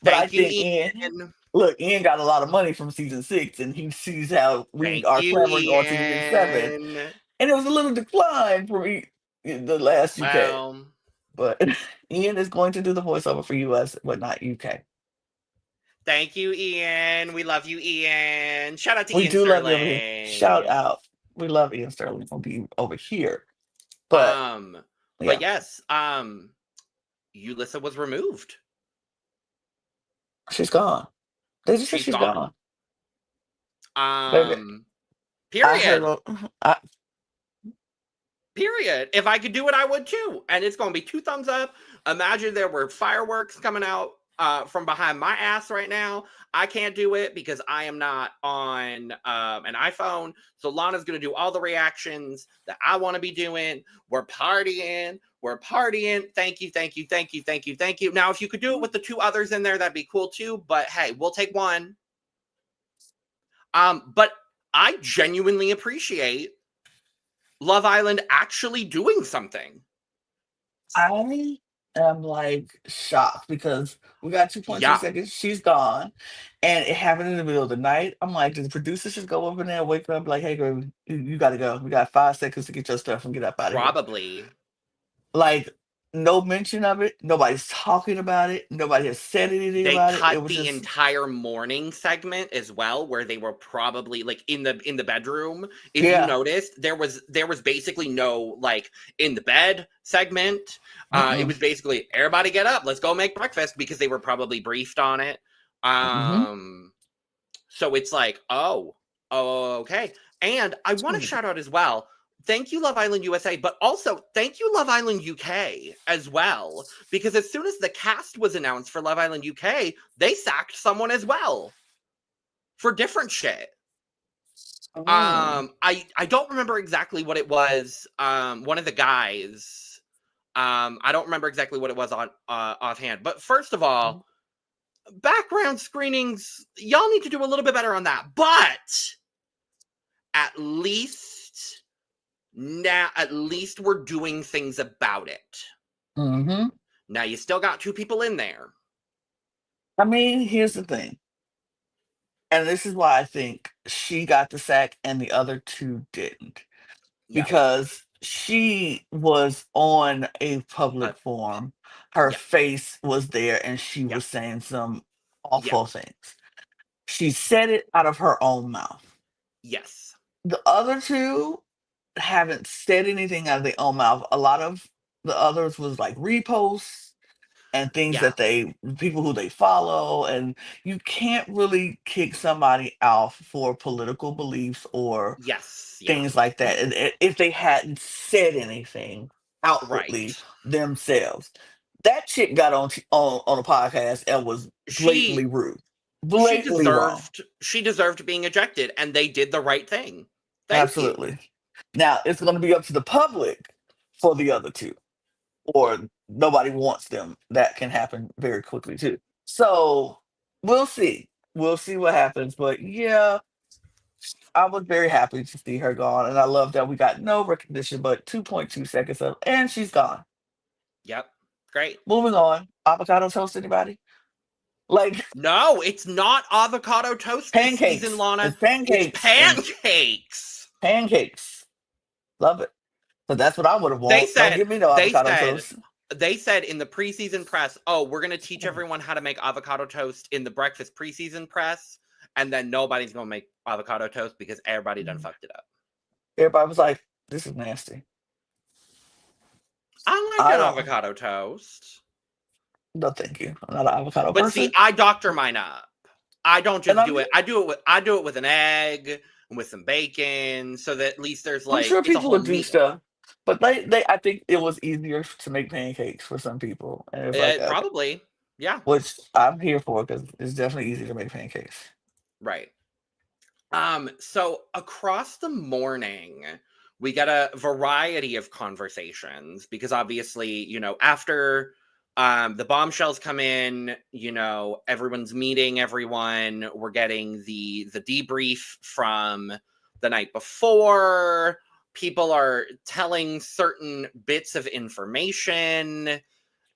But I Thank you, think Ian. Ian got a lot of money from season 6, and he sees how we Thank are you, clamoring on to season 7. Ian. And it was a little decline from the last UK. Well, But Ian is going to do the voiceover for US, but not UK. thank you, Ian. We love you, Ian. Shout out to We Ian do love you over here. Shout Sterling. out. We love Ian Sterling will be over here. But Um, but yeah, yes, Ulissa was removed. she's gone. They just said She's she's gone. gone. Baby, Um, I heard period. Period. If I could do it, I would too. And it's going to be 2 thumbs up. Imagine there were fireworks coming out from behind my ass right now. I can't do it because I am not on an iPhone. So Lana's going to do all the reactions that I want to be doing. We're partying. We're partying. Thank you, thank you, thank you, thank you, thank you. Now, if you could do it with the 2 others in there, that'd be cool too. But hey, we'll take one. But I genuinely appreciate Love Island actually doing something. I am like shocked because we got 2.2 Yeah, seconds. She's gone, and it happened in the middle of the night. I'm like, did the producers just go over there and wake her up like, hey, girl, you got to go. We got 5 seconds to get your stuff and get up out of here. probably. Like, no mention of it. Nobody's talking about it. Nobody has said anything They about it. It cut was the just, entire morning segment as well, where they were probably like in the bedroom. If you yeah. noticed, there was basically no like in the bed segment. It Mm-mm. was basically everybody get up, let's go make breakfast, because they were probably briefed on it. Mm-hmm. So it's like, oh, okay. And I want to shout out as well. Thank you, Love Island USA, but also thank you, Love Island UK, as well. Because as soon as the cast was announced for Love Island UK, they sacked someone as well for different shit. Oh. I don't remember exactly what it was. One of the guys. I don't remember exactly what it was on offhand. But first of all, background screenings, y'all need to do a little bit better on that. But at least we're doing things about it. Mm-hmm. Now you still got two people in there. I mean, here's the thing. And this is why I think she got the sack and the other two didn't. Yep. Because she was on a Uh, public forum. Her yep. face was there and she Yep. was saying some Yep. awful things. She said it out of her own mouth. Yes. The other two haven't said anything out of their own mouth. A lot of the others was like reposts and things Yeah. that they people who they follow, and you can't really kick somebody out for political beliefs or Yes. Yeah. things like that, and if they hadn't said anything outwardly Right. themselves. That chick got on a podcast and was blatantly She rude, she blatantly wrong. deserved being ejected, and they did the right thing. Thank you. Absolutely. Now it's going to be up to the public for the other two, or nobody wants them. That can happen very quickly too. So we'll see. We'll see what happens. But yeah, I was very happy to see her gone, and I love that we got no recognition, but 2.2 seconds of, and she's gone. Yep. Great. Moving on. Avocado toast, anybody? Like No, it's not avocado toast this season, pancakes. Lana. It's It's pancakes and pancakes. pancakes. Love it. So that's what I would have They want. Don't said, give me no they avocado said, toast. they said in the preseason press, oh, we're going to teach everyone how to make avocado toast in the breakfast preseason press. And then nobody's going to make avocado toast because everybody done fucked it up. Everybody was like, "This is nasty." I like I an don't. avocado toast. No, thank you. I'm not an avocado But see, person, I doctor mine up. I don't and just I do mean, it. I do it with an egg and with some bacon, so that at least there's I'm like sure it's a people whole would do meal. stuff, but they I think it was easier to make pancakes for some people, and it's like, okay, Probably, yeah, which I'm here for because it's definitely easy to make pancakes. right. So across the morning, we get a variety of conversations because obviously, after the bombshells come in, everyone's meeting everyone. We're getting the debrief from the night before. People are telling certain bits of information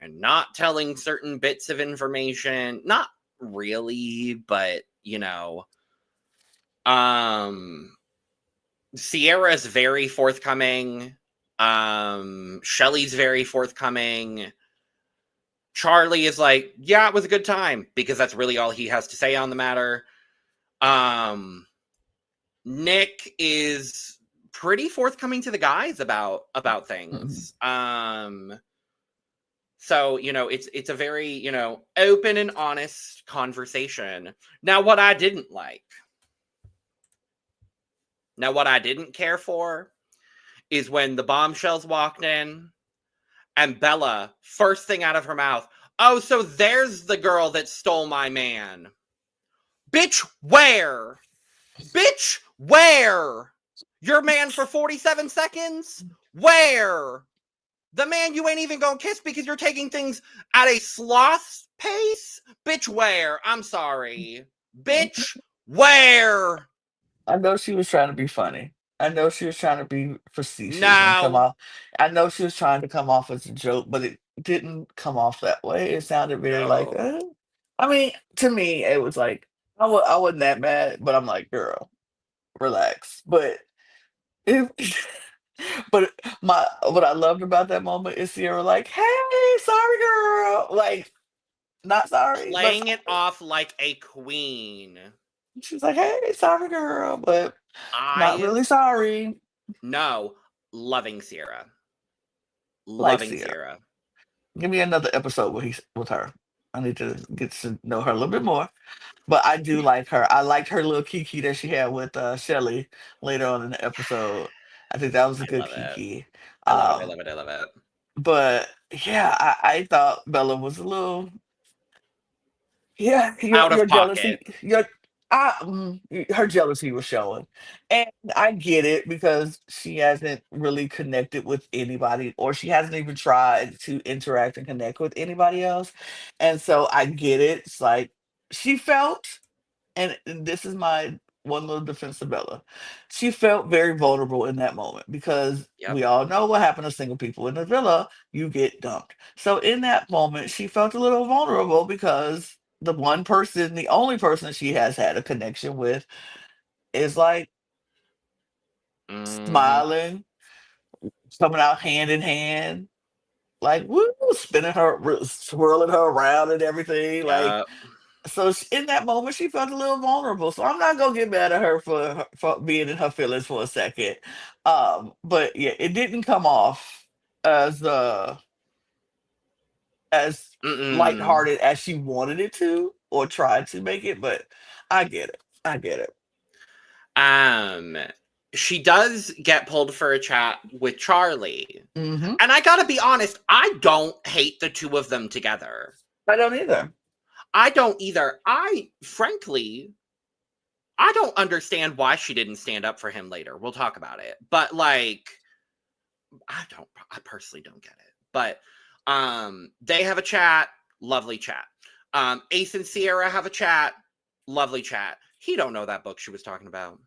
and not telling certain bits of information. Not really, but um Sierra's very forthcoming. Shelly's very forthcoming. Charlie is like, yeah, it was a good time, because that's really all he has to say on the matter. Um, Nick is pretty forthcoming to the guys about Mhm. things. So it's a very open and honest conversation. Now what I didn't care for is when the bombshells walked in and Belle-A, first thing out of her mouth, oh, so there's the girl that stole my man. Bitch, where? Bitch, where? Your man for 47 seconds? Where? The man you ain't even gonna kiss because you're taking things at a sloth pace? Bitch, where? I'm sorry. Bitch, where? I know she was trying to be funny. I know she was trying to be facetious and come No. off. I know she was trying to come off as a joke, but it didn't come off that way. It sounded very like, No. I mean, to me, it was like I wasn't that mad, but I'm like, girl, relax. But it, But what I loved about that moment is Sierra like, "Hey, sorry, girl." Like, not sorry, but Playing it sorry. off like a queen. She's like, "Hey, sorry, girl," but not I really sorry. know. Loving Sierra. Like Loving Sierra. Sierra. Give me another episode with her. I need to get to know her a little bit more. But I do like her. I liked her little kiki that she had with Shelly later on in the episode. I think that was a I good love it. kiki. I love it. I Um, love it. I love it. but yeah, I thought Bella was a little, yeah, Out your of pocket. jealousy, her jealousy was showing, and I get it because she hasn't really connected with anybody, or she hasn't even tried to interact and connect with anybody else, and so I get it. It's like she felt, and this is my one little defense of Bella. She felt very vulnerable in that moment because Yep. we all know what happened to single people in the villa. You get dumped. So in that moment, she felt a little vulnerable because the one person, the only person she has had a connection with, is like Mm-hmm. smiling, coming out hand in hand, like woo, spinning her, swirling her around and everything. Like, Yep. so in that moment, she felt a little vulnerable. So I'm not gonna get mad at her for being in her feelings for a second. But yeah, it didn't come off as as Mm-mm. lighthearted as she wanted it to or tried to make it. But I get it. I get it. Um, she does get pulled for a chat with Charlie. Hmm. And I gotta be honest, I don't hate the two of them together. I don't either. I don't either. Frankly, I don't understand why she didn't stand up for him later. We'll talk about it. But like, I personally don't get it. But they have a chat, lovely chat. Ace and Sierra have a chat, lovely chat. He don't know that book she was talking about.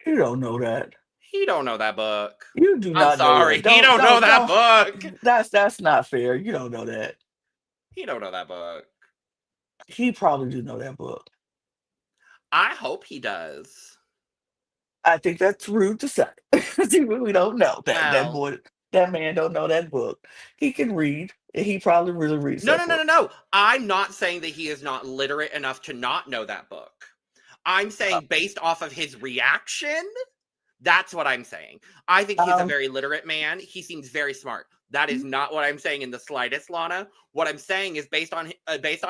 You don't know that. He don't know that book. You do I'm not know that. sorry. He don't know that Don't. book. That's not fair. You don't know that. He don't know that book. He probably do know that book. I hope he does. I think that's rude to say. We don't know that Well, boy, that man don't know that book. He can read, and he probably really reads no, that no, no, book. no, no. I'm not saying that he is not literate enough to not know that book. I'm Uh, saying based off of his reaction, that's what I'm saying. I think he's a Um, very literate man. He seems very smart. That is not what I'm saying in the slightest, Lana. What I'm saying is based off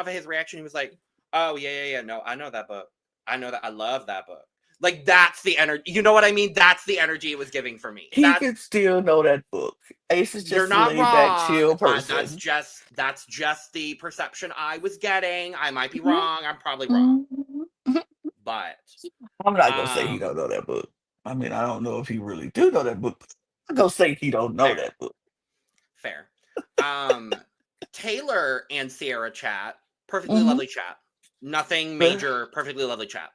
of his reaction. He was like, "Oh yeah. No, I know that book. I know that. I love that book." Like that's the energy. You know what I mean? That's the energy it was giving for me. he could still know that book. Ace is You're just a not laid back, wrong. chill person. That's just the perception I was getting. I might be Mhm, wrong. I'm probably wrong. mhm, mhm. But I'm not gonna say he um don't know that book. I mean, I don't know if he really do know that book. I'm gonna say he don't know fair. that book. Fair. Um Taylor and Sierra chat. Perfectly Hmm. lovely chat. Nothing major, perfectly lovely chat.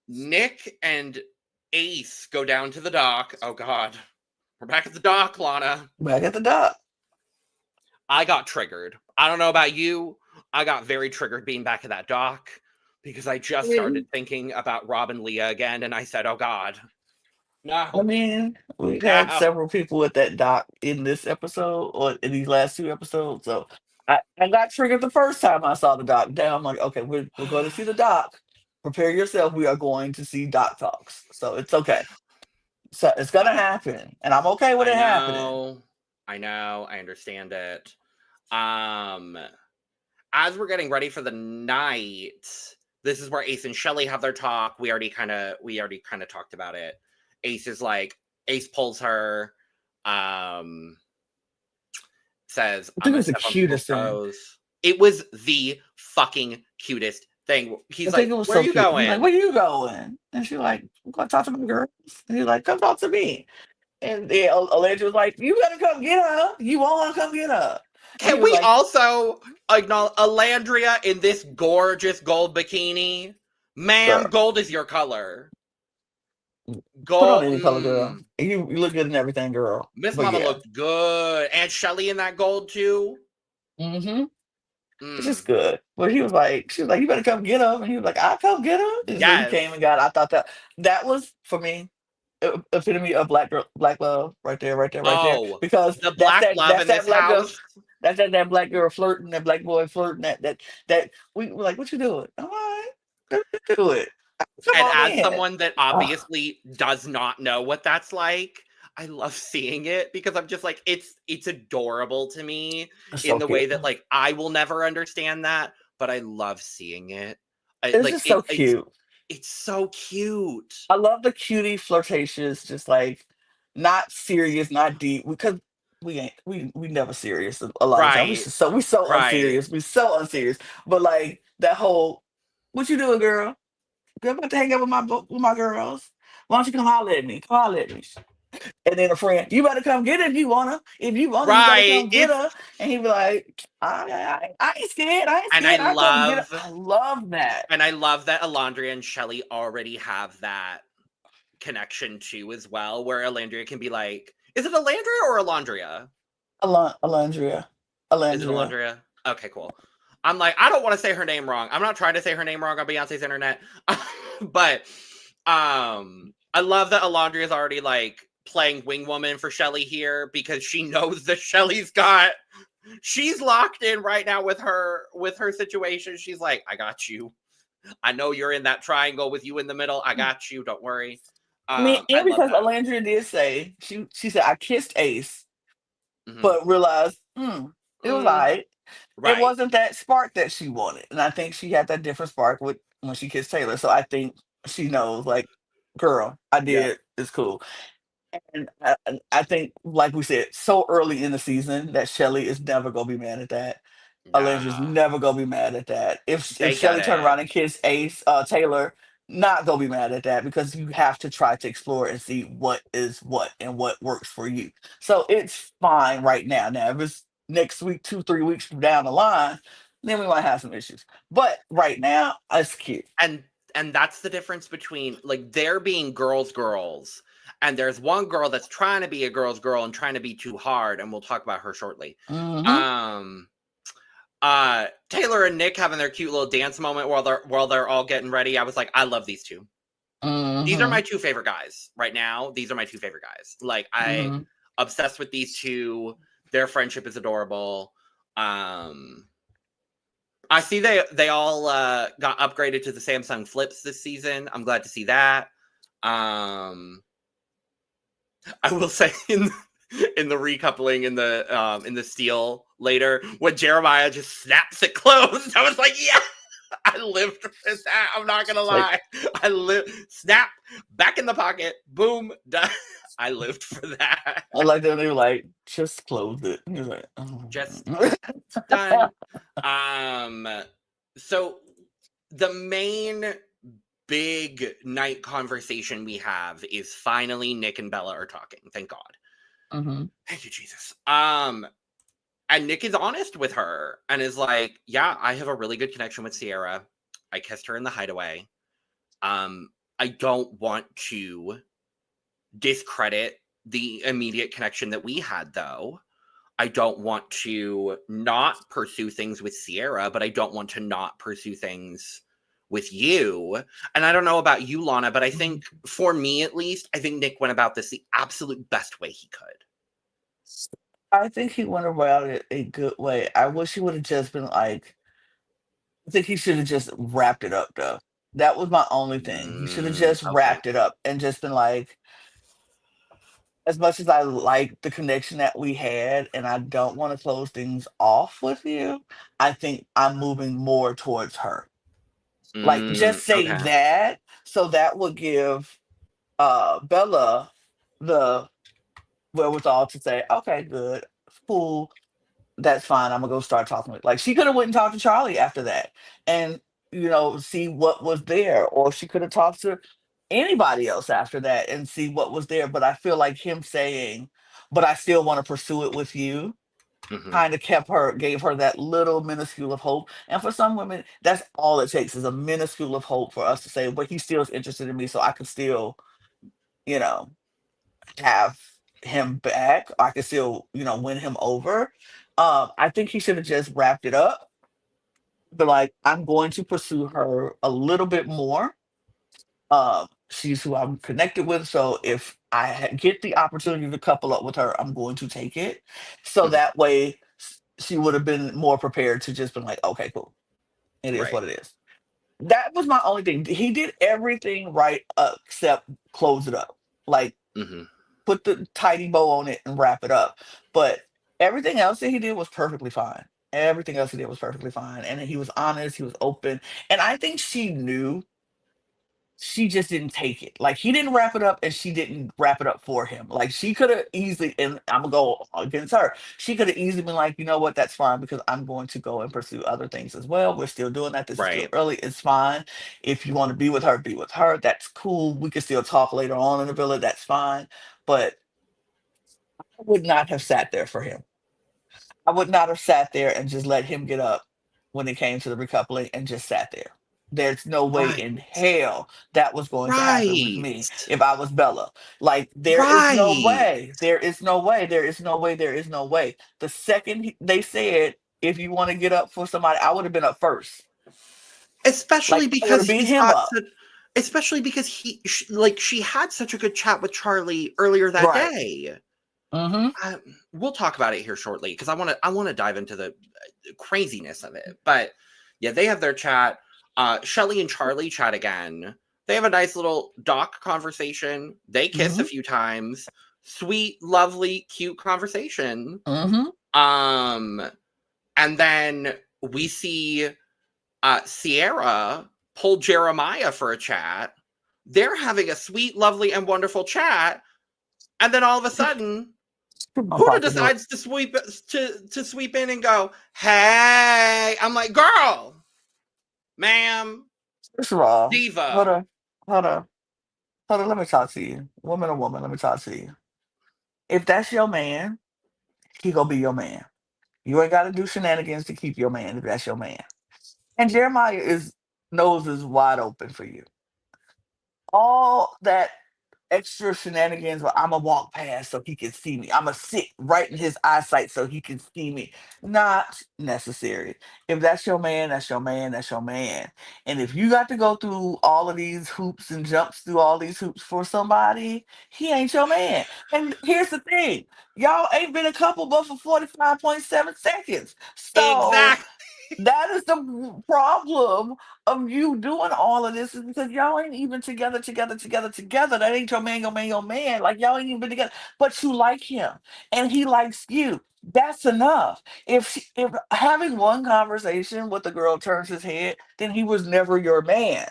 Nick and Ace go down to the dock. Oh god. We're back at the dock, Lana. Back at the dock. I got triggered. I don't know about you. I got very triggered being back at that dock because I just started thinking about Rob and Leah again, and I said, "Oh God, I no, mean, we've had no." several people at that dock in this episode or in these last two episodes. So I got triggered the first time I saw the doc. Now I'm like, okay, we're going to see the doc. Prepare yourself. We are going to see doc talks. So it's okay. So it's gonna I happen. And I'm okay with I it happening. know, I understand it. Um, as we're getting ready for the night, this is where Ace and Shelly have their talk. We already kind of talked about it. Ace is like, Ace pulls her. Um, says, I "I'm think gonna it's the step on people's cutest thing. toes." It was the fucking cutest thing. I He's think like, it was "Where are so you cute. He's like, going?" where you going? And she's like, I'm gonna talk to my girls. And he's like, come talk to me. And then Aledra was like, you better come get her. You want to come get her. And he Can was we like, also acknowledge Alandria in this gorgeous gold bikini? girl, Ma'am, gold is your color. put on Gold. any color, girl. You look good in everything, girl. Miss But Mama yeah. looked good, and Shelly in that gold too. Mm-hmm. It's just Mm. good. But he was like, she was like, you better come get her. And he was like, I'll come get her. And so he came Yes, and got her. I thought that was for me. epitome of black girl, black love, right there, right there, right there. Oh, Because the black love that's in that this black girl, house. that black girl flirting, that black boy flirting, that we're like, what you doing? All right, do it. Come And on as in. someone that Ah, obviously does not know what that's like, I love seeing it because I'm just like it's adorable to me it's in so the cute. way that like I will never understand that, but I love seeing it. I It's like just so cute. it's so cute. I love the cutie flirtatious, just like not serious, not deep. Because we ain't we never serious a lot of times. Right. We so Right. unserious. We so unserious. But like that whole, what you doing, girl? Girl, I'm about to hang out with with my girls. Why don't you come holler at me? Come holler at me. And then a friend, you better come get her if you wanna. If you want her, you better Right. come get It's her. And he be like, I ain't scared. I ain't and I scared. I come get her. love I love that. and I love that Alondria and Shelley already have that connection too as well, where Alandria can be like, is it Alandria or Alondria? Alandria. Is it Alandria. Alondria? Okay, cool. I'm like, I don't want to say her name wrong. I'm not trying to say her name wrong on Beyonce's internet. But I love that Alondria is already like playing wing woman for Shelley here because she knows that she's locked in right now with her situation. She's like, I got you. I know you're in that triangle with you in the middle. I got you. Don't worry. I mean, I and love because that. Alandria did say she said I kissed Ace, Hmm. but realized it was Mm, alright. It right. wasn't that spark that she wanted, and I think she had that different spark with when she kissed Taylor. So I think she knows, like, girl, I Yeah. did. It's cool. And I think, like we said, so early in the season that Shelly is never gonna be mad at that. Alandra's Nah. never gonna be mad at that. If They get Shelly turned it. around and kissed Ace, Taylor, not gonna be mad at that because you have to try to explore and see what is what and what works for you. So it's fine right now. Now, if it's next week, 2, 3 weeks from down the line, then we might have some issues. But right now, it's cute. and and that's the difference between like there being girls and there's one girl that's trying to be a girl's girl and trying to be too hard, and we'll talk about her shortly. Mm-hmm. um Taylor and Nick having their cute little dance moment while they're all getting ready. I was like, I love these two. These are Mm-hmm. my two favorite guys right now. These are my two favorite guys. Like, I Mm-hmm. obsessed with these two. Their friendship is adorable. um I see they all got upgraded to the Samsung Flips this season. I'm glad to see that. Um, I will say in the recoupling in the steal later when Jeremiah just snaps it closed, I was like, yeah, I lived for that. I'm not gonna Like, lie, I live snap back in the pocket, boom, done. I lived for that. I like that they were like, just close it. And you're like, Just oh. done. Um, so the main big night conversation we have is finally Nick and Bella are talking. Thank God. Hmm. Thank you, Jesus. And Nick is honest with her and is like, yeah, I have a really good connection with Sierra. I kissed her in the hideaway. Um, I don't want to discredit the immediate connection that we had, though. I don't want to not pursue things with Sierra, but I don't want to not pursue things with you. And I don't know about you, Lana, but I think for me at least, I think Nick went about this the absolute best way he could. I think he went about it a good way. I wish he would have just been like, I think he should have just wrapped it up though. That was my only thing. He should have just Okay. wrapped it up and just been like, as much as I like the connection that we had and I don't want to close things off with you, I think I'm moving more towards her. Like, just say Okay. that, so that would give Bella the wherewithal to say, okay, good, cool, that's fine. I'm gonna go start talking with. Like, she could have went and talked to Charlie after that, and see what was there, or she could have talked to anybody else after that and see what was there. But I feel like him saying, "But I still want to pursue it with you," Hmm. kind of gave her that little minuscule of hope. And for some women, that's all it takes is a minuscule of hope for us to say, "But he still is interested in me, so I can still, you know." have him back. I could still, win him over. I think he should have just wrapped it up. But like, I'm going to pursue her a little bit more. She's who I'm connected with. So if get the opportunity to couple up with her, I'm going to take it. So Mhm. that way she would have been more prepared to just been like, okay, cool. It is Right. what it is. That was my only thing. He did everything right except close it up. Like Hmm. put the tidy bow on it and wrap it up. But everything else that he did was perfectly fine. Everything else he did was perfectly fine. And he was honest, he was open. And I think she knew, she just didn't take it. Like he didn't wrap it up and she didn't wrap it up for him. Like she could have easily, and I'm gonna go against her. She could have easily been like, you know what, that's fine because I'm going to go and pursue other things as well. We're still doing that. This is still Right. early. It's fine. If you want to be with her, be with her. That's cool. We can still talk later on in the villa. That's fine. But I would not have sat there for him. I would not have sat there and just let him get up when it came to the recoupling and just sat there. There's no way Right. in hell that was going to happen with Right. me if I was Bella. Like, there is no Right. way. There is no way. There is no way. There is no way. The second they said, if you want to get up for somebody, I would have been up first. Especially Like, I would because have beat he's him got up. such, especially because like she had such a good chat with Charlie earlier that Right. day. Mm-hmm. We'll talk about it here shortly because I want to dive into the craziness of it. But yeah, they have their chat. Shelly and Charlie chat again. They have a nice little doc conversation. They kiss Mm-hmm. a few times. Sweet, lovely, cute conversation. Mm-hmm. Um, and then we see Sierra pull Jeremiah for a chat. They're having a sweet, lovely, and wonderful chat. And then all of a sudden, I'm Huda pocketbook. decides to sweep in and go, "Hey!" I'm like, "Girl, ma'am, First of all, hold diva." on. Hold on. Hold on. Let me talk to you. Woman or woman, let me talk to you. If that's your man, he gonna be your man. You ain't gotta do shenanigans to keep your man if that's your man. And Jeremiah is nose is wide open for you. All that extra shenanigans where I'ma walk past so he can see me. I'ma sit right in his eyesight so he can see me. Not necessary. If that's your man, that's your man, that's your man. And if you got to go through all of these hoops and jumps through all these hoops for somebody, he ain't your man. And here's the thing. Y'all ain't been a couple but for 45.7 seconds. So Exactly. that is the problem of you doing all of this is because y'all ain't even together. That ain't your man, your man, your man. Like y'all ain't even been together, but you like him and he likes you. That's enough. If having one conversation with the girl turns his head, then he was never your man.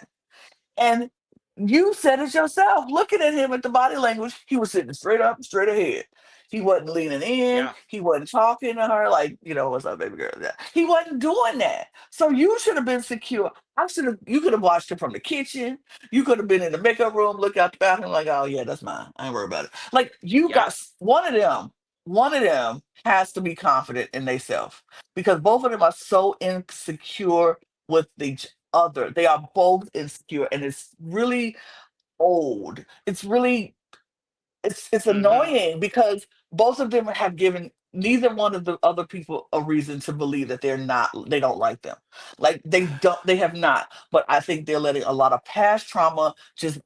And you said it yourself. Looking at him at the body language, he was sitting straight up, straight ahead. He wasn't leaning in. Yeah. He wasn't talking to her like, what's up, baby girl? Yeah. He wasn't doing that. So you should have been secure. You could have watched him from the kitchen. You could have been in the makeup room, look out the bathroom, like, oh yeah, that's mine. I ain't worried about it. Like you got Yep. one of them has to be confident in themselves because both of them are so insecure with each other. They are both insecure, and it's really old. It's Mm-hmm. annoying because both of them have given neither one of the other people a reason to believe that they don't like them. Like they have not. But I think they're letting a lot of past trauma just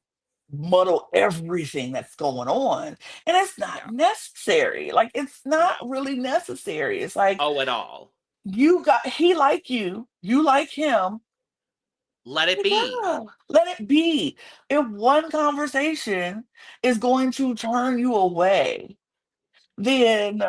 muddle everything that's going on. And it's not Yeah. necessary. Like it's not No. really necessary. It's like Oh, at all. he like you, you like him. Let it be. Yeah, let it be. If one conversation is going to turn you away, then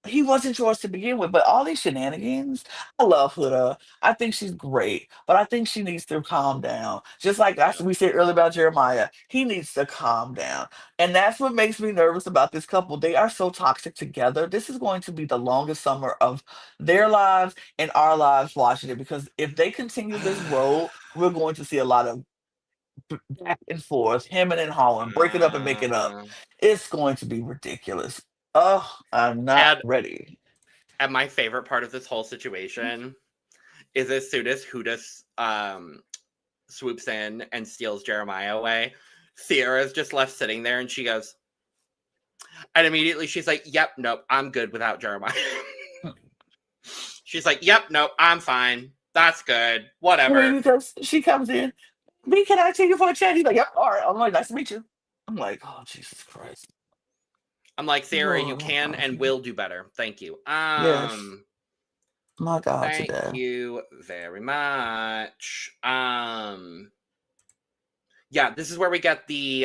he wasn't yours to begin with. But all these shenanigans, I love Huda. I think she's great, but I think she needs to calm down. Just like Yep. we said earlier about Jeremiah, he needs to calm down. And that's what makes me nervous about this couple. They are so toxic together. This is going to be the longest summer of their lives and our lives watching it because if they continue this road, we're going to see a lot of back and forth, hemming and hawing, break it up and make it up. Uh, It's going to be ridiculous. Oh, I'm not and ready. and my favorite part of this whole situation is as soon as Huda swoops in and steals Jeremiah away, Sierra's just left sitting there and she goes, and immediately she's like, "Yep, nope, I'm good without Jeremiah." She's like, "Yep, nope, I'm fine. That's good. I mean, Whatever." because she comes in. B, can I take you for a chat? He's like, yep, all right. I'm like, nice to meet you. I'm like, oh, Jesus Christ. I'm like, Sarah, you Lord, have can and mercy. will do better. Thank you. Yes. My God, Thank today. you very much. Yeah, this is where we get the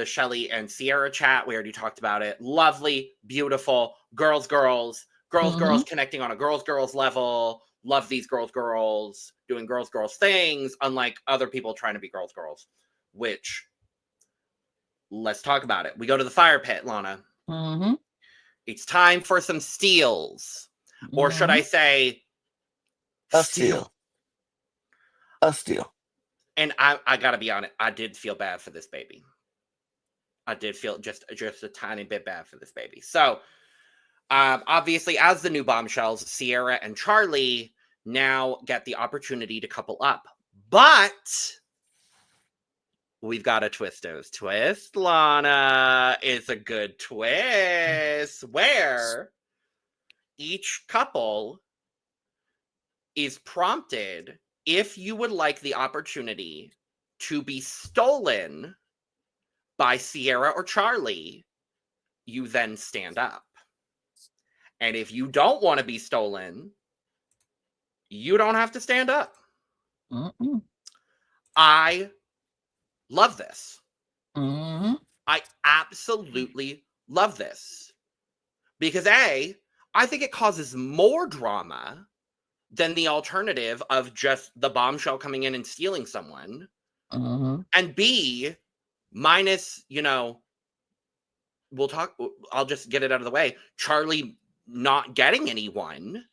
Shelly and Sierra chat. We already talked about it. Lovely, beautiful, girls Mm-hmm. connecting on a girls level. Love these girls doing girls things, unlike other people trying to be girls. Which, let's talk about it. We go to the fire pit, Lana. Mm-hmm. It's time for some steals. Or should Mm-hmm. I say, A steal? steal. A steal. And I gotta be honest, I did feel bad for this baby. I did feel just a tiny bit bad for this baby. So, obviously, as the new Bombshells, Sierra and Charlie now get the opportunity to couple up. But we've got a Twistos twist, Lana. It's a good twist where each couple is prompted if you would like the opportunity to be stolen by Sierra or Charlie, you then stand up. And if you don't want to be stolen, you don't have to stand up. Mm-mm. I love this. Mm-hmm. I absolutely love this. Because A, I think it causes more drama than the alternative of just the bombshell coming in and stealing someone. Mm-hmm. And B, minus, I'll just get it out of the way. Charlie not getting anyone,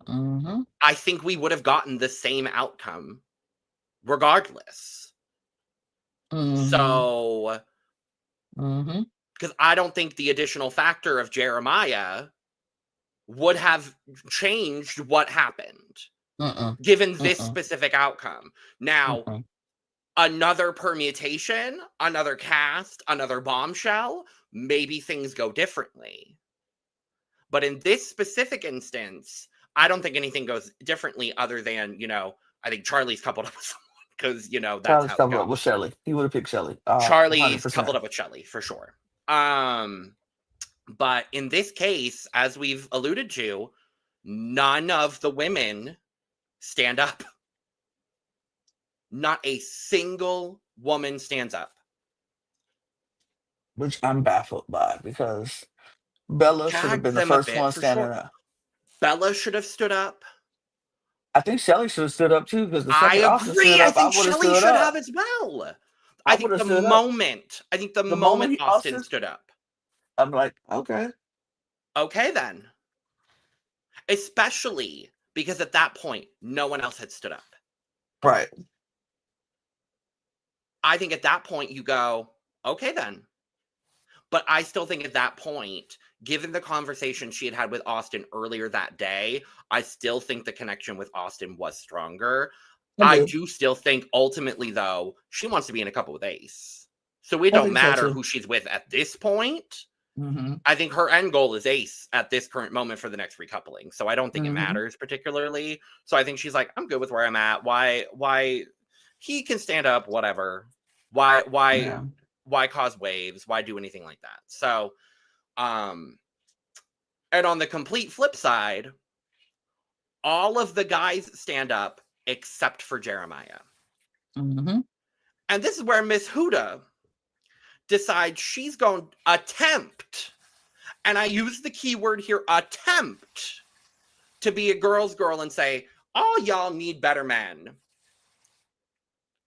Mm-hmm. I think we would have gotten the same outcome regardless. Mm-hmm. So, Mm-hmm. because I don't think the additional factor of Jeremiah would have changed what happened, Mm-mm. given this Mm-mm. specific outcome. Now, Mm-mm. another permutation, another cast, another bombshell, maybe things go differently. But in this specific instance, I don't think anything goes differently other than, I think Charlie's coupled up with someone because, that's Charlie's how it coupled up with goes. Shelly. He would have picked Shelly. Charlie's 100%. coupled up with Shelly for sure. But in this case, as we've alluded to, none of the women stand up. Not a single woman stands up. Which I'm baffled by because Belle should have Tagged been the them a first bit one for standing sure. up. Belle should have stood up. I think Shelly should have stood up too because the I second Austin agree. stood I up, I think would have Shelly stood should have up. as well. I would have stood up. The The moment moment he Austin Austin, stood up. I'm like, okay. Okay, then. Especially because at that point, no one else had stood up. Right. I think at that point, you go, okay, then. But I still think at that point, given the conversation she had with Austin earlier that day, I still think the connection with Austin was stronger. I do still think ultimately, though, she wants to be in a couple with Ace. So it I don't think so matter too. who she's with at this point. Mm-hmm. I think her end goal is Ace at this current moment for the next recoupling. So I don't think it Mm-hmm. matters particularly. So I think she's like, I'm good with where I'm at. Why he can stand up, whatever. Yeah. Why cause waves? Why do anything like that? So, and on the complete flip side, all of the guys stand up except for Jeremiah. Mm-hmm. And this is where Miss Huda decides she's going to attempt, and I use the keyword here, attempt, to be a girl's girl and say, all y'all need better men.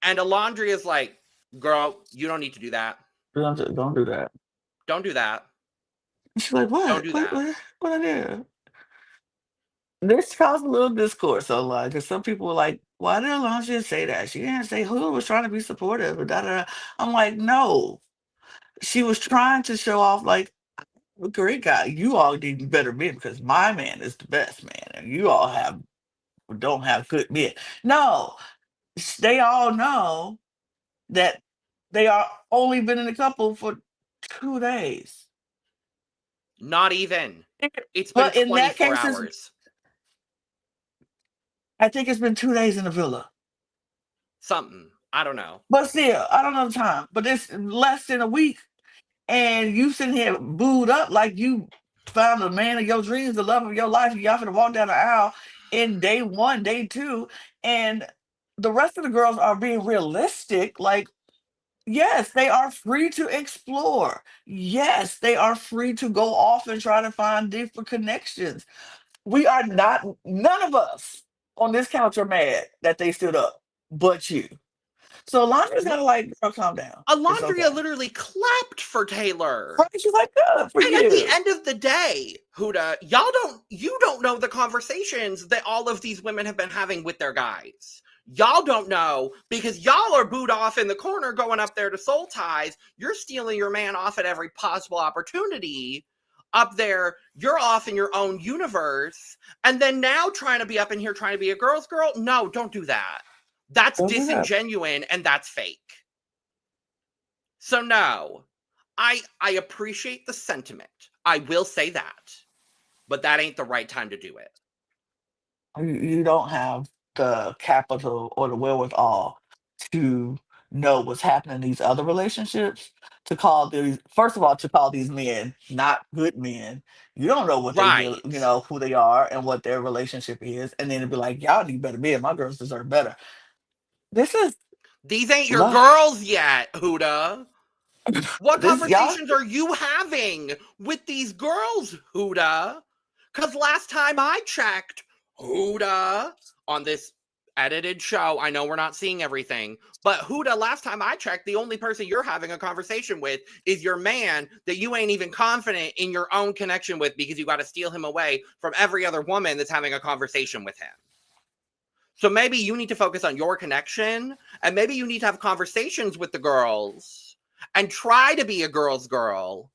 And Alondria's like, girl, you don't need to do that. Don't do that. Don't do that. She's like, what? Don't do that. What I did? This caused a little discourse online because some people were like, why did Alondria say that? She didn't say who was trying to be supportive. Da, da, da. I'm like, no. She was trying to show off, like, a great guy. You all need better men because my man is the best man, and you all don't have good men. No, they all know that they are only been in a couple for 2 days. Not even. It's been But in that 24 case, hours. I think it's been 2 days in the villa. Something. I don't know. But still, I don't know the time. But it's less than a week, and you sitting here booed up like you found the man of your dreams, the love of your life, and y'all finna walk down the aisle in day one, day two, and the rest of the girls are being realistic. Like, yes, they are free to explore. Yes, they are free to go off and try to find deeper connections. We are not, none of us on this couch are mad that they stood up, but you. So Alondra's L- kind of like, girl, calm down. It's Alondria okay. literally clapped for Taylor. Right? She's like, good for And at the you. end of the day, Huda, you don't know the conversations that all of these women have been having with their guys. Y'all don't know because y'all are booed off in the corner going up there to soul ties. You're stealing your man off at every possible opportunity. Up there, you're off in your own universe. And then now trying to be up in here trying to be a girl's girl. No, don't do that. That's Don't do that. disingenuine and that's fake. So no. I appreciate the sentiment. I will say that. But that ain't the right time to do it. You don't have the capital or the wherewithal to know what's happening in these other relationships to call these, first of all, to call these men not good men. You don't know what they really, Right. who they are and what their relationship is. And then to be like, y'all need better men. My girls deserve better. This is These ain't your love. girls yet, Huda. What This, y'all, conversations are you having with these girls, Huda? Because last time I checked, Huda, on this edited show, I know we're not seeing everything, but Huda, last time I checked, the only person you're having a conversation with is your man that you ain't even confident in your own connection with because you got to steal him away from every other woman that's having a conversation with him. So maybe you need to focus on your connection and maybe you need to have conversations with the girls and try to be a girl's girl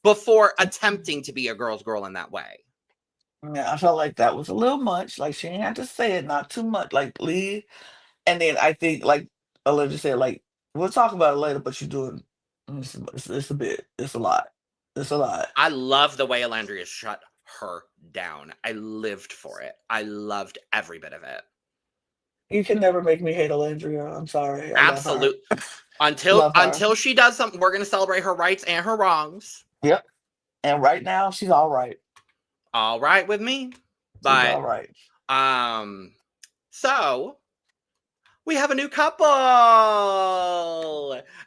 before attempting to be a girl's girl in that way. yeah, I felt like that was a little much. Like she didn't have to say it, not too much. Like leave. And then I think, like Olivia said, like we'll talk about it later. But you're doing it's a bit. It's a lot. It's a lot. I love the way Alandria shut her down. I lived for it. I loved every bit of it. You can never make me hate Alandria. I'm sorry. I love her. Absolute. Until Love her. she does something, we're gonna celebrate her rights and her wrongs. Yep. And right now she's all right. All right with me. She's But all right. so we have a new couple.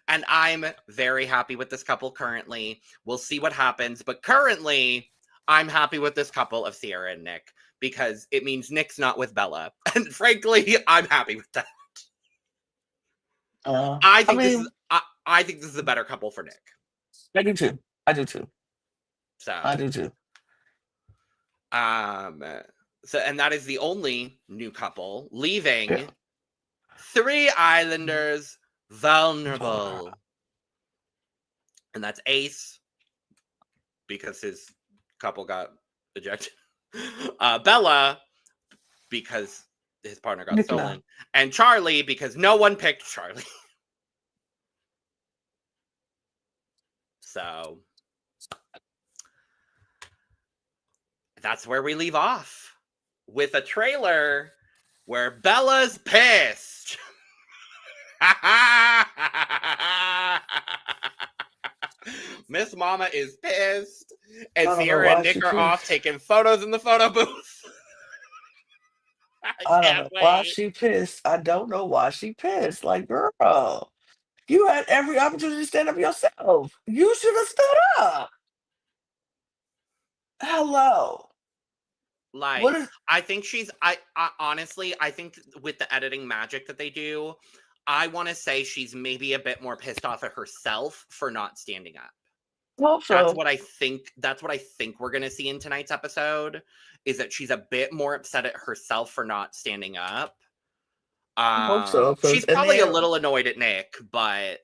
And I'm very happy with this couple currently. We'll see what happens. But currently, I'm happy with this couple of Sierra and Nick because it means Nick's not with Belle-A. And frankly, I'm happy with that. I think mean, I think this is a better couple for Nick. I do too. I do too. So I do too. so and that is the only new couple leaving Yeah. 3 Islanders vulnerable. And that's Ace because his couple got ejected. Belle-A because his partner got Nicola. stolen. And Charlie because no one picked Charlie. So that's where we leave off with a trailer where Bella's pissed. Miss Mama is pissed, and Sierra and Nick are off taking photos in the photo booth. I don't know why she pissed. I don't know why she pissed. Like, girl, you had every opportunity to stand up yourself. You should have stood up. Hello. Like, What is I think she's. I honestly, I think with the editing magic that they do, I want to say she's maybe a bit more pissed off at herself for not standing up. hope That's so? what I think. That's what I think we're gonna see in tonight's episode. Is that she's a bit more upset at herself for not standing up. I hope so. She's probably a little annoyed at Nick, but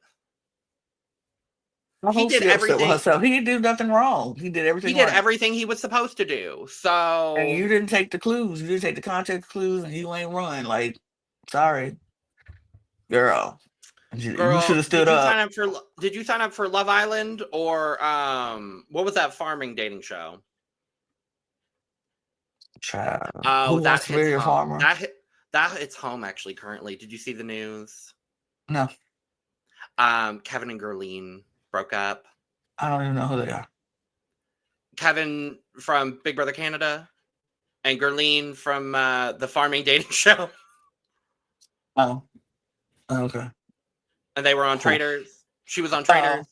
I he hope did she's upset with everything. herself. He didn't do nothing wrong. He did everything He did right. everything he was supposed to do. So And you didn't take the clues. You didn't take the context clues, and you ain't run. Like, sorry, girl. You should girl, have stood up. did you sign up for Love Island or what was that farming dating show? Child. Oh, Who that wants to hits be a home. farmer? That hits home actually currently. Did you see the news? No. Kevin and Gerline broke up. I don't even know who they are. Kevin from Big Brother Canada and Gerline from the farming dating show. Oh. Okay. And they were on Cool. Traitors. She was on Traitors.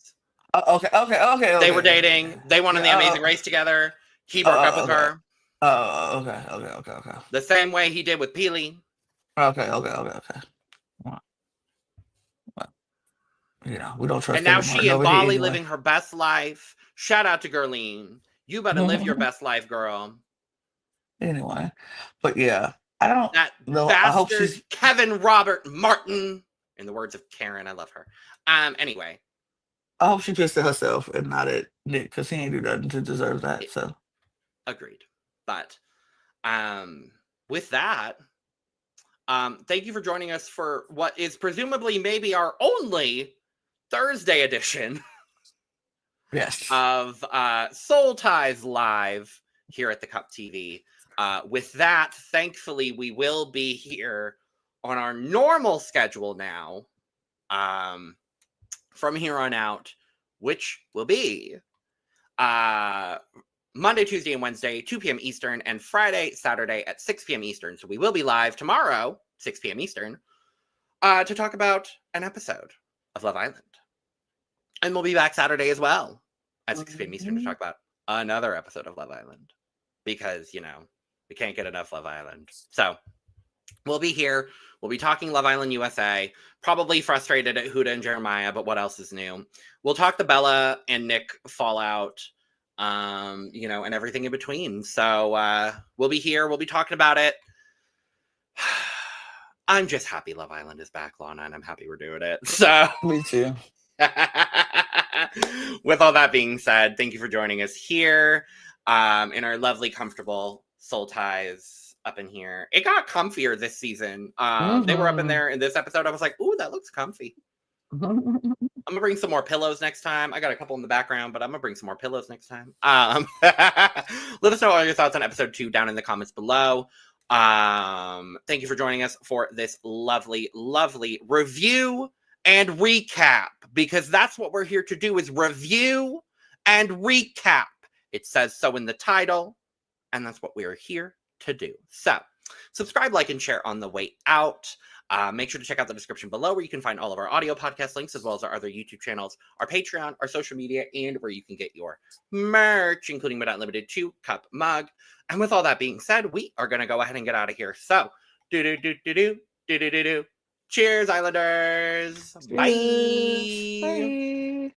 Okay. They were dating. They won in the Amazing Race together. He broke up with her. Okay. The same way he did with Peely. Okay. Well, we don't trust. And now she in Bali living her best life. Shout out to Gerline. You better live your best life, girl. Anyway, but yeah, I don't know. Bastard I hope she's Kevin Robert Martin. In the words of Karen, I love her. Anyway. I hope she pissed at herself and not at Nick, because he ain't do nothing to deserve that. So agreed. But with that, thank you for joining us for what is presumably maybe our only Thursday edition of Soul Ties Live here at the Cup TV. With that, thankfully, we will be here on our normal schedule now from here on out, which will be Monday, Tuesday, and Wednesday, 2 p.m. Eastern, and Friday, Saturday at 6 p.m. Eastern. So we will be live tomorrow, 6 p.m. Eastern, to talk about an episode of Love Island. And we'll be back Saturday as well at 6 p.m. Eastern to talk about another episode of Love Island. Because, we can't get enough Love Island. So we'll be here. We'll be talking Love Island USA. Probably frustrated at Huda and Jeremiah, but what else is new? We'll talk the Belle-A and Nick fallout, and everything in between. So we'll be here. We'll be talking about it. I'm just happy Love Island is back, Lana, and I'm happy we're doing it. So me too. With all that being said, thank you for joining us here in our lovely, comfortable Soul Ties up in here. It got comfier this season. They were up in there in this episode. I was like, ooh, that looks comfy. I'm gonna bring some more pillows next time. I got a couple in the background, but I'm gonna bring some more pillows next time. Let us know all your thoughts on episode 2 down in the comments below. Thank you for joining us for this lovely, lovely review and recap, because that's what we're here to do, is review and recap. It says so in the title, and that's what we're here to do. So subscribe, like, and share on the way out. Make sure to check out the description below, where you can find all of our audio podcast links, as well as our other YouTube channels, our Patreon, our social media, and where you can get your merch, including but not limited to Cup mug. And with all that being said, we are going to go ahead and get out of here. So, cheers, Islanders. Bye. Bye.